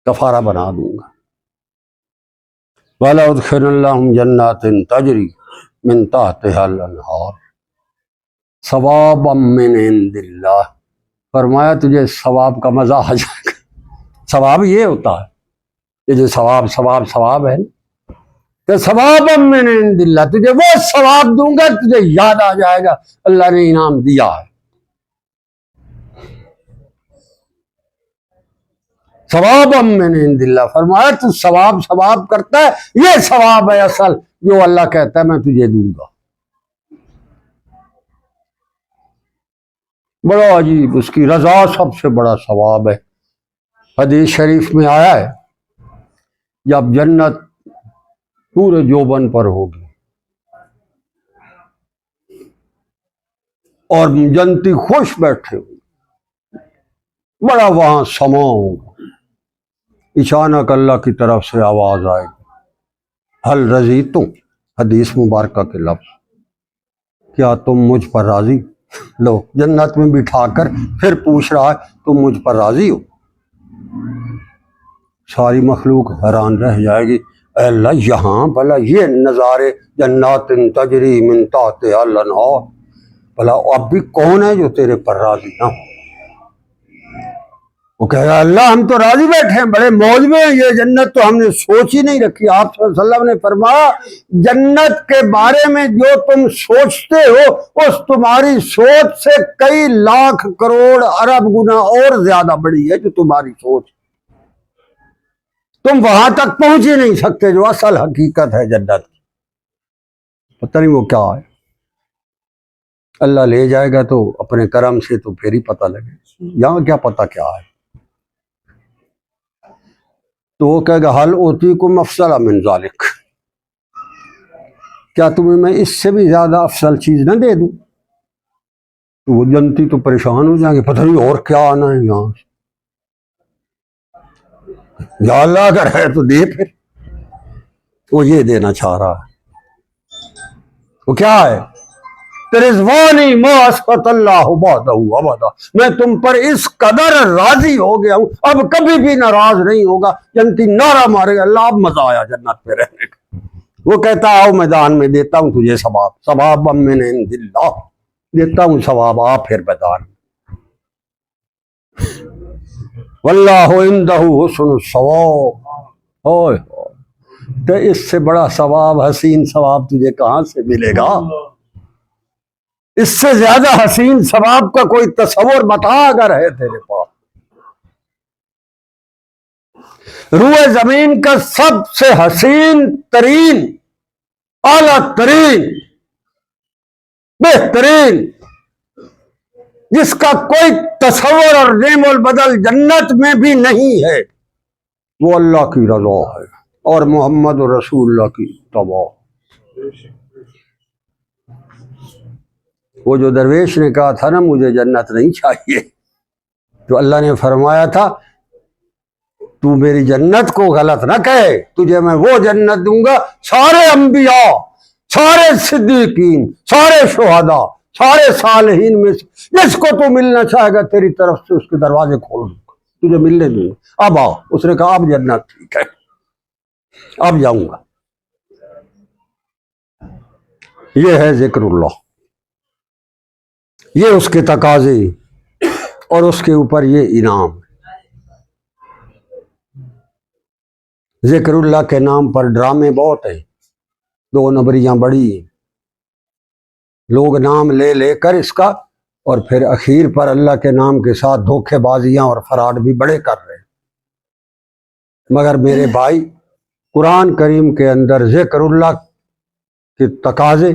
کفارہ بنا دوں گا۔ وَلَأُدْخِلَنَّهُمْ جَنَّاتٍ تَجْرِي مِن تَحْتِهَا الْأَنْهَارُ ثَوَابًا مِّنْ عِندِ اللَّهِ، فرمایا تجھے ثواب کا مزہ آ جائے گا۔ ثواب یہ ہوتا ہے، یہ جو ثواب ہے کہ ثوابًا مِّنْ عِندِ اللَّهِ، تجھے وہ ثواب دوں گا، تجھے یاد آ جائے گا اللہ نے انعام دیا ہے۔ ثوابًا مِّنْ عِندِ اللَّهِ، فرمایا تو ثواب کرتا ہے، یہ ثواب ہے اصل جو اللہ کہتا ہے میں تجھے دوں گا۔ بڑا عجیب، اس کی رضا سب سے بڑا ثواب ہے۔ حدیث شریف میں آیا ہے جب جنت پورے جوبن پر ہوگی اور جنتی خوش بیٹھے ہوئے، بڑا وہاں سما ہوگا، اچانک اللہ کی طرف سے آواز آئے گی حل رضیتم، حدیث مبارکہ کے لفظ، کیا تم مجھ پر راضی؟ لو جنت میں بٹھا کر پھر پوچھ رہا ہے تم مجھ پر راضی ہو؟ ساری مخلوق حیران رہ جائے گی، اے اللہ یہاں بھلا یہ نظارے جنات تجری من تحتها الانہار، بھلا اب بھی کون ہے جو تیرے پر راضی نہ ہو؟ وہ کہہ رہا اللہ ہم تو راضی بیٹھے ہیں، بڑے موج میں ہیں، یہ جنت تو ہم نے سوچ ہی نہیں رکھی۔ آپ صلی اللہ علیہ وسلم نے فرمایا جنت کے بارے میں جو تم سوچتے ہو اس تمہاری سوچ سے کئی لاکھ کروڑ ارب گنا اور زیادہ بڑی ہے جو تمہاری سوچ، تم وہاں تک پہنچ ہی نہیں سکتے جو اصل حقیقت ہے جنت کی۔ پتہ نہیں وہ کیا ہے، اللہ لے جائے گا تو اپنے کرم سے تو پھر ہی پتہ لگے، یہاں کیا پتہ کیا ہے۔ تو وہ کہے گا حل اوتیکم افضل من ذالک، کیا تمہیں میں اس سے بھی زیادہ افضل چیز نہ دے دوں؟ تو وہ جنتی تو پریشان ہو جائیں گے، پتہ نہیں اور کیا آنا ہے یہاں سے، یا اللہ اگر ہے تو دے، پھر وہ یہ دینا چاہ رہا ہے۔ وہ کیا ہے؟ رضوانی ما اسقط اللہ بعدہ ابدا، میں تم پر اس قدر راضی ہو گیا ہوں اب کبھی بھی ناراض نہیں ہوگا۔ جنتی نعرہ مارے گا اللہ اب مزہ آیا جنت پہ رہنے کا، وہ کہتا آؤ میدان میں دیتا ہوں تجھے ثواب، ثواب من عند اللہ، دیتا ہوں ثواب، آ پھر میدان میں۔ واللہ عندہ حسن الثواب، اوئے تو اس سے بڑا ثواب، حسین ثواب تجھے کہاں سے ملے گا؟ اس سے زیادہ حسین ثواب کا کوئی تصور بتا اگر ہے تیرے پاس۔ روئے زمین کا سب سے حسین ترین، اعلیٰ ترین، بہترین، جس کا کوئی تصور اور نعم البدل جنت میں بھی نہیں ہے، وہ اللہ کی رضا ہے اور محمد رسول اللہ کی اتباع۔ وہ جو درویش نے کہا تھا نا مجھے جنت نہیں چاہیے، تو اللہ نے فرمایا تھا تو میری جنت کو غلط نہ کہے، تجھے میں وہ جنت دوں گا سارے انبیاء، سارے صدیقین، سارے شہداء، سارے صالحین میں سے جس کو تو ملنا چاہے گا تیری طرف سے اس کے دروازے کھول دوں گا، تجھے ملنے دوں گا، اب آؤ۔ اس نے کہا اب جنت ٹھیک ہے، اب جاؤں گا۔ یہ ہے ذکر اللہ، یہ اس کے تقاضے اور اس کے اوپر یہ انعام۔ ذکر اللہ کے نام پر ڈرامے بہت ہیں، 2 نمبریاں بڑی ہیں، لوگ نام لے لے کر اس کا، اور پھر اخیر پر اللہ کے نام کے ساتھ دھوکے بازیاں اور فراڈ بھی بڑے کر رہے ہیں۔ مگر میرے بھائی، قرآن کریم کے اندر ذکر اللہ کے تقاضے،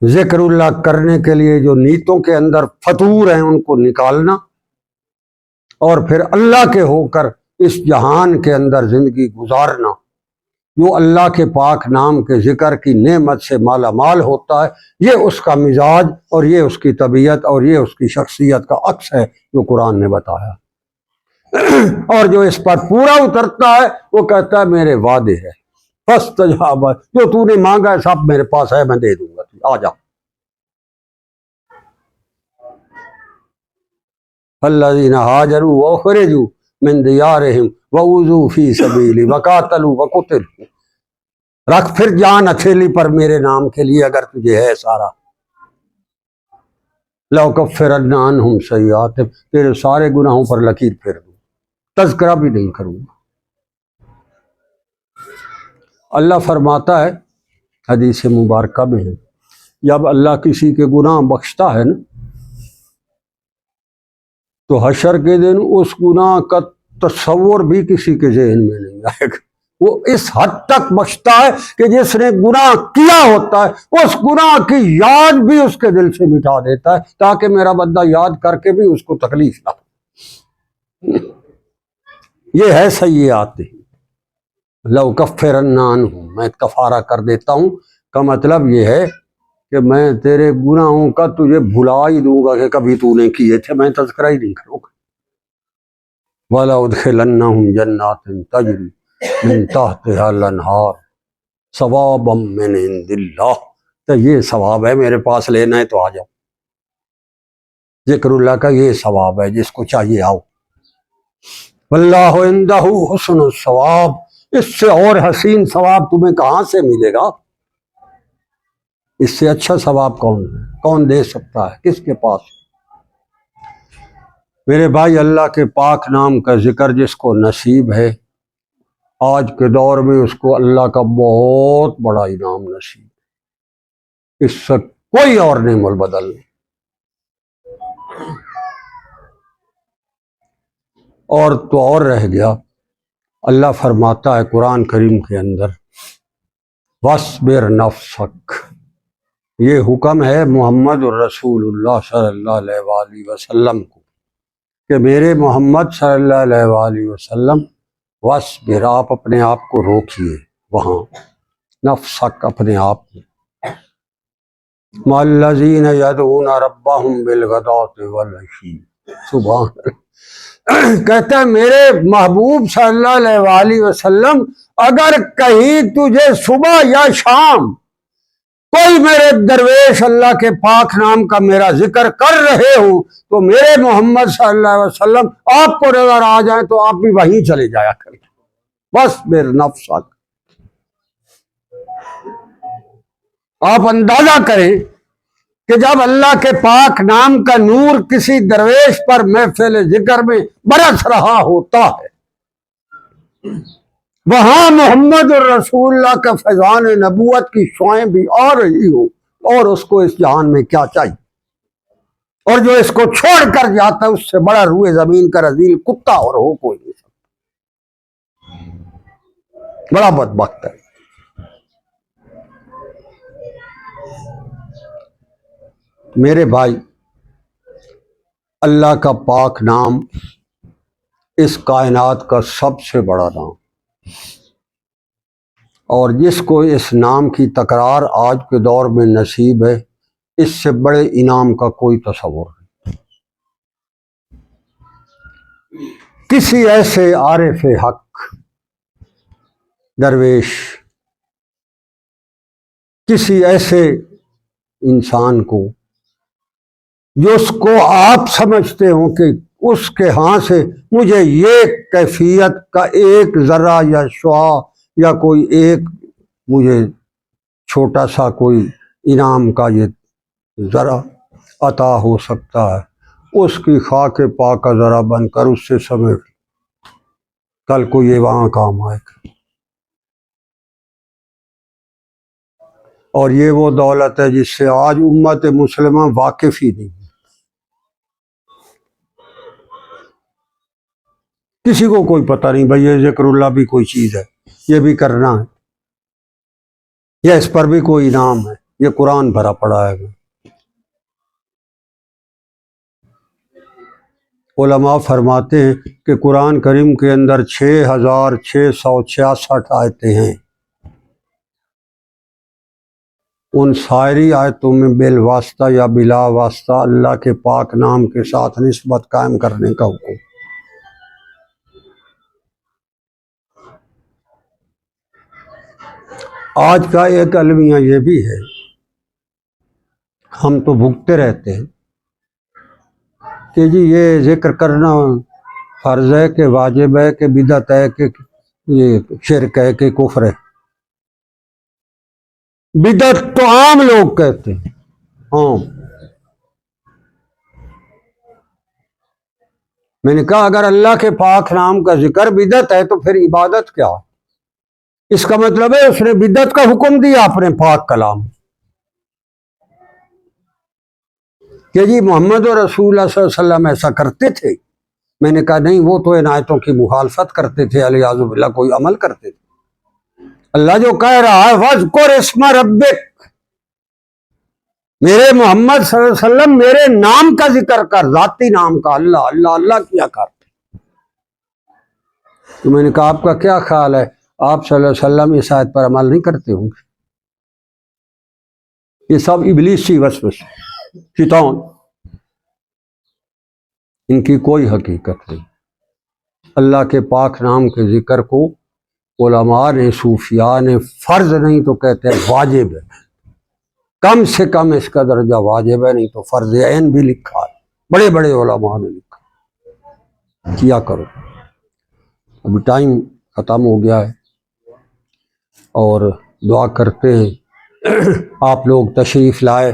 ذکر اللہ کرنے کے لیے جو نیتوں کے اندر فطور ہیں ان کو نکالنا، اور پھر اللہ کے ہو کر اس جہان کے اندر زندگی گزارنا، جو اللہ کے پاک نام کے ذکر کی نعمت سے مالا مال ہوتا ہے، یہ اس کا مزاج اور یہ اس کی طبیعت اور یہ اس کی شخصیت کا عکس ہے جو قرآن نے بتایا۔ اور جو اس پر پورا اترتا ہے وہ کہتا ہے میرے وعدے ہے، فاستجاب، جو تو نے مانگا ہے سب میرے پاس ہے، میں دے دوں گا، آ جا۔ الذین ہاجروا واخرجوا من دیارہم وأوذوا فی سبیلی وقاتلوا وقتلوا، رکھ پھر جان ہتھیلی پر میرے نام کے لیے اگر تجھے ہے سارا، لأکفرن عنہم سیئاتہم، تیرے سارے گناہوں پر لکیر پھیر دوں، تذکرہ بھی نہیں کروں گا۔ اللہ فرماتا ہے حدیث مبارکہ میں ہے، جب اللہ کسی کے گناہ بخشتا ہے نا تو حشر کے دن اس گناہ کا تصور بھی کسی کے ذہن میں نہیں آئے گا۔ وہ اس حد تک بخشتا ہے کہ جس نے گناہ کیا ہوتا ہے اس گناہ کی یاد بھی اس کے دل سے مٹا دیتا ہے، تاکہ میرا بندہ یاد کر کے بھی اس کو تکلیف نہ ہو۔ یہ ہے سیئات، لأکفرن عنہم، میں کفارہ کر دیتا ہوں کا مطلب یہ ہے کہ میں تیرے گناہوں کا تجھے بھلا ہی دوں گا کہ کبھی تو نے کیے تھے، میں تذکرہ ہی نہیں کروں گا۔ وَلَأُدْخِلَنَّهُمْ جَنَّاتٍ تَجْرِی مِن تَحْتِهَا الْأَنْہَارُ ثَوَابًا مِّنْ عِندِ اللَّہِ، تو یہ ثواب ہے، میرے پاس لینا ہے تو آ جاؤ۔ ذکر اللہ کا یہ ثواب ہے، جس کو چاہیے آؤ۔ وَاللَّهُ عِندَهُ حُسْنُ الثَّوَابِ، اس سے اور حسین ثواب تمہیں کہاں سے ملے گا؟ اس سے اچھا ثواب کون دے سکتا ہے؟ کس کے پاس؟ میرے بھائی، اللہ کے پاک نام کا ذکر جس کو نصیب ہے، آج کے دور میں اس کو اللہ کا بہت بڑا انعام نصیب ہے، اس سے کوئی اور نعم البدل نہیں۔ اور تو اور رہ گیا، اللہ فرماتا ہے قرآن کریم کے اندر وَاصْبِرْ نَفْسَكَ، یہ حکم ہے محمد الرسول اللہ صلی اللہ علیہ وآلہ وسلم کو کہ میرے محمد صلی اللہ علیہ وآلہ وسلم وَاصْبِرْ، آپ اپنے آپ کو روکیے وہاں، نفسک، اپنے آپ کو، مَعَ الَّذِينَ يَدْعُونَ رَبَّهُمْ بِالْغَدَاةِ وَالْعَشِيِّ، سبحان اللہ، کہتا ہے میرے محبوب صلی اللہ علیہ وآلہ وسلم اگر کہیں تجھے صبح یا شام کوئی میرے درویش اللہ کے پاک نام کا میرا ذکر کر رہے ہوں تو میرے محمد صلی اللہ علیہ وسلم آپ کو نظر آ جائیں تو آپ بھی وہیں چلے جایا کریں۔ بس میرے نفسک، آپ اندازہ کریں کہ جب اللہ کے پاک نام کا نور کسی درویش پر محفل ذکر میں برس رہا ہوتا ہے، وہاں محمد الرسول اللہ کا فیضان نبوت کی شعائیں بھی آ رہی ہو، اور اس کو اس جہان میں کیا چاہیے؟ اور جو اس کو چھوڑ کر جاتا ہے اس سے بڑا روئے زمین کا رذیل کتا اور ہو کوئی نہیں سکتا، بڑا بدبخت ہے۔ میرے بھائی، اللہ کا پاک نام اس کائنات کا سب سے بڑا نام، اور جس کو اس نام کی تکرار آج کے دور میں نصیب ہے، اس سے بڑے انعام کا کوئی تصور نہیں۔ کسی ایسے عارف حق درویش، کسی ایسے انسان کو جو اس کو آپ سمجھتے ہوں کہ اس کے ہاں سے مجھے یہ کیفیت کا ایک ذرہ یا شعاع یا کوئی ایک مجھے چھوٹا سا کوئی انعام کا یہ ذرا عطا ہو سکتا ہے، اس کی خاک پاکہ ذرا بن کر اس سے سمیٹ، کل کو یہ وہاں کام آئے گا۔ اور یہ وہ دولت ہے جس سے آج امت مسلمہ واقف ہی نہیں، کسی کو کوئی پتہ نہیں بھئی یہ ذکر اللہ بھی کوئی چیز ہے، یہ بھی کرنا ہے، یا اس پر بھی کوئی انعام ہے، یہ قرآن بھرا پڑا ہے۔ علماء فرماتے ہیں کہ قرآن کریم کے اندر 6666 آیتیں ہیں، ان ساری آیتوں میں بالواسطہ یا بلا واسطہ اللہ کے پاک نام کے ساتھ نسبت قائم کرنے کا حکم۔ آج کا ایک المیہ یہ بھی ہے، ہم تو بھگتے رہتے ہیں کہ جی یہ ذکر کرنا فرض ہے کہ واجب ہے کہ بدعت ہے کہ یہ شرک ہے کہ کفر ہے۔ بدعت تو عام لوگ کہتے ہیں، عام۔ میں نے کہا اگر اللہ کے پاک نام کا ذکر بدعت ہے تو پھر عبادت کیا ہے؟ اس کا مطلب ہے اس نے بدعت کا حکم دیا اپنے پاک کلام کہ جی محمد رسول اللہ صلی اللہ علیہ وسلم ایسا کرتے تھے۔ میں نے کہا نہیں، وہ تو ان آیتوں کی مخالفت کرتے تھے، علیہ باللہ کوئی عمل کرتے تھے۔ اللہ جو کہہ رہا ہے وَاذْكُرِ اسْمَ رَبِّكَ، میرے محمد صلی اللہ علیہ وسلم میرے نام کا ذکر کر، ذاتی نام کا، اللہ اللہ اللہ کیا کر۔ تو میں نے کہا آپ کا کیا خیال ہے، آپ صلی اللہ علیہ وسلم اس آیت پر عمل نہیں کرتے ہوں گے؟ یہ سب ابلیسی وسوسے، شیطان، ان کی کوئی حقیقت نہیں۔ اللہ کے پاک نام کے ذکر کو علماء نے، صوفیاء نے فرض نہیں تو کہتے ہیں واجب ہے، کم سے کم اس کا درجہ واجب ہے، نہیں تو فرض عین بھی لکھا ہے، بڑے بڑے علماء نے لکھا، کیا کرو۔ ابھی ٹائم ختم ہو گیا ہے اور دعا کرتے ہیں آپ لوگ تشریف لائے،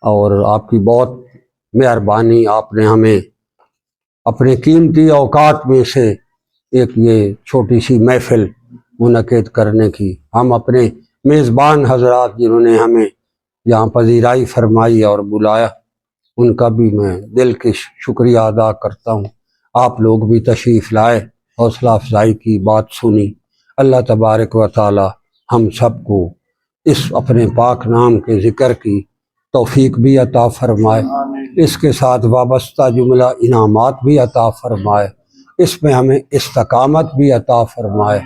اور آپ کی بہت مہربانی، آپ نے ہمیں اپنے قیمتی اوقات میں سے ایک یہ چھوٹی سی محفل منعقد کرنے کی، ہم اپنے میزبان حضرات جنہوں نے ہمیں یہاں پذیرائی فرمائی اور بلایا، ان کا بھی میں دل کی شکریہ ادا کرتا ہوں۔ آپ لوگ بھی تشریف لائے، حوصلہ افزائی کی، بات سنی۔ اللہ تبارک و تعالی ہم سب کو اس اپنے پاک نام کے ذکر کی توفیق بھی عطا فرمائے، اس کے ساتھ وابستہ جملہ انعامات بھی عطا فرمائے، اس میں ہمیں استقامت بھی عطا فرمائے،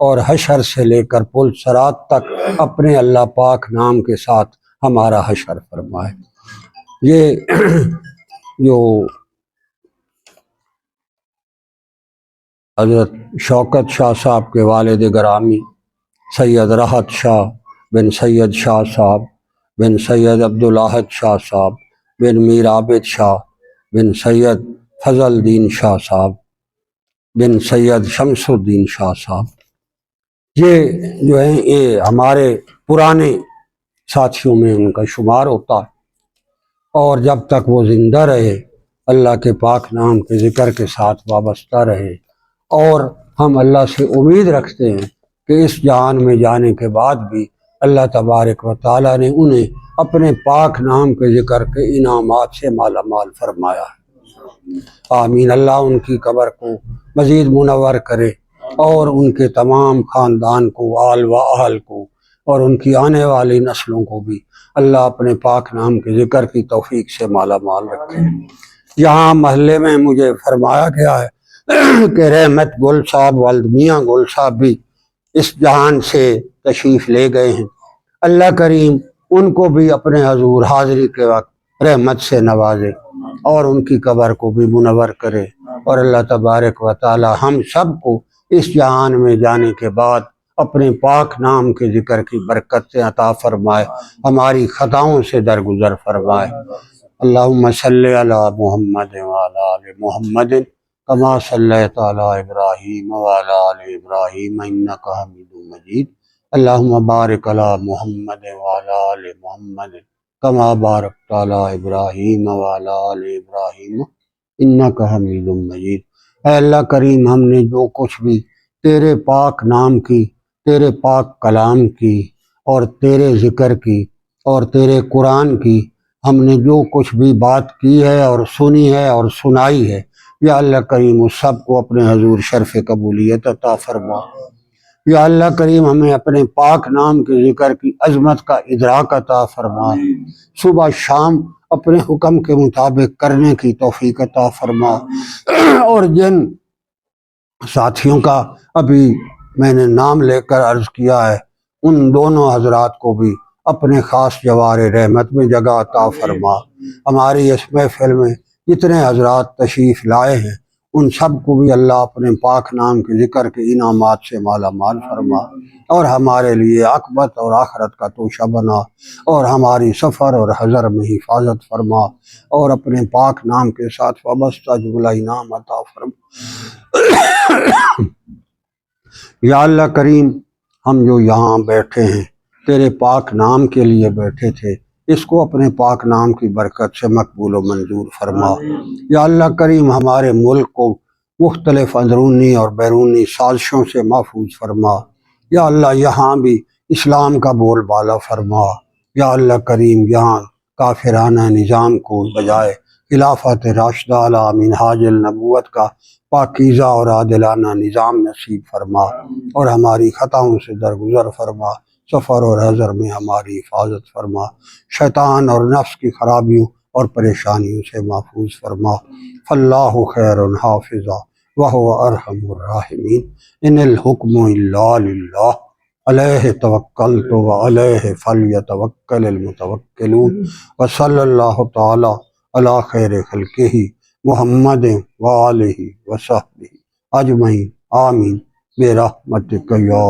اور حشر سے لے کر پل صراط تک اپنے اللہ پاک نام کے ساتھ ہمارا حشر فرمائے۔ یہ جو حضرت شوکت شاہ صاحب کے والد گرامی سید راحت شاہ بن سید شاہ صاحب بن سید عبدالاحد شاہ صاحب بن میر عابد شاہ بن سید فضل الدین شاہ صاحب بن سید شمس الدین شاہ صاحب، یہ جو ہیں یہ ہمارے پرانے ساتھیوں میں ان کا شمار ہوتا ہے، اور جب تک وہ زندہ رہے اللہ کے پاک نام کے ذکر کے ساتھ وابستہ رہے، اور ہم اللہ سے امید رکھتے ہیں کہ اس جہان میں جانے کے بعد بھی اللہ تبارک و تعالیٰ نے انہیں اپنے پاک نام کے ذکر کے انعامات سے مالا مال فرمایا ہے۔ آمین۔ اللہ ان کی قبر کو مزید منور کرے، اور ان کے تمام خاندان کو، آل و اہل کو، اور ان کی آنے والی نسلوں کو بھی اللہ اپنے پاک نام کے ذکر کی توفیق سے مالا مال رکھے۔ یہاں محلے میں مجھے فرمایا گیا ہے کہ رحمت گل صاحب، والد میاں گل صاحب بھی اس جہان سے تشریف لے گئے ہیں۔ اللہ کریم ان کو بھی اپنے حضور حاضری کے وقت رحمت سے نوازے، اور ان کی قبر کو بھی منور کرے، اور اللہ تبارک و تعالی ہم سب کو اس جہان میں جانے کے بعد اپنے پاک نام کے ذکر کی برکت سے عطا فرمائے، ہماری خطاؤں سے درگزر فرمائے۔ اللہم صلی علی محمد وعلی آل محمد کما صلیت علی ابراہیم وعلی آل ابراہیم انک حمید مجید۔ اللہم بارک علی محمد وعلی آل محمد کما بارکت علی ابراہیم وعلی آل ابراہیم انک حمید مجید۔ اے اللہ کریم، ہم نے جو کچھ بھی تیرے پاک نام کی، تیرے پاک کلام کی، اور تیرے ذکر کی، اور تیرے قرآن کی، ہم نے جو کچھ بھی بات کی ہے اور سنی ہے اور سنائی ہے، یا اللہ کریم اس سب کو اپنے حضور شرف قبولیت عطا فرما۔ یا اللہ کریم ہمیں اپنے پاک نام کے ذکر کی عظمت کا ادراک عطا فرما، صبح شام اپنے حکم کے مطابق کرنے کی توفیق عطا فرما۔ اور جن ساتھیوں کا ابھی میں نے نام لے کر عرض کیا ہے، ان دونوں حضرات کو بھی اپنے خاص جوار رحمت میں جگہ عطا فرما۔ ہماری اس محفل میں جتنے حضرات تشریف لائے ہیں ان سب کو بھی اللہ اپنے پاک نام کے ذکر کے انعامات سے مالا مال فرما، اور ہمارے لیے عاقبت اور آخرت کا توشہ بنا، اور ہماری سفر اور حضر میں حفاظت فرما، اور اپنے پاک نام کے ساتھ وابستہ جملہ انعام عطا فرما۔ یا اللہ کریم، ہم جو یہاں بیٹھے ہیں تیرے پاک نام کے لیے بیٹھے تھے، اس کو اپنے پاک نام کی برکت سے مقبول و منظور فرما۔ یا اللہ کریم، ہمارے ملک کو مختلف اندرونی اور بیرونی سازشوں سے محفوظ فرما۔ یا اللہ یہاں بھی اسلام کا بول بالا فرما۔ یا اللہ کریم، یہاں کافرانہ نظام کو بجائے خلافت راشدہ علی منہاج النبوت کا پاکیزہ اور عادلانہ نظام نصیب فرما، اور ہماری خطاؤں سے درگزر فرما، سفر اور حضر میں ہماری حفاظت فرما، شیطان اور نفس کی خرابیوں اور پریشانیوں سے محفوظ فرما۔ فاللہ خیر حافظا وہو ارحم الراحمین۔ ان الحکم الا للہ علیہ توکلت وعلیہ فلیتوکل المتوکلون۔ وصلی اللہ تعالی علی خیر خلقہ محمد وآلہ وصحبہ اجمعین، آمین برحمتک یا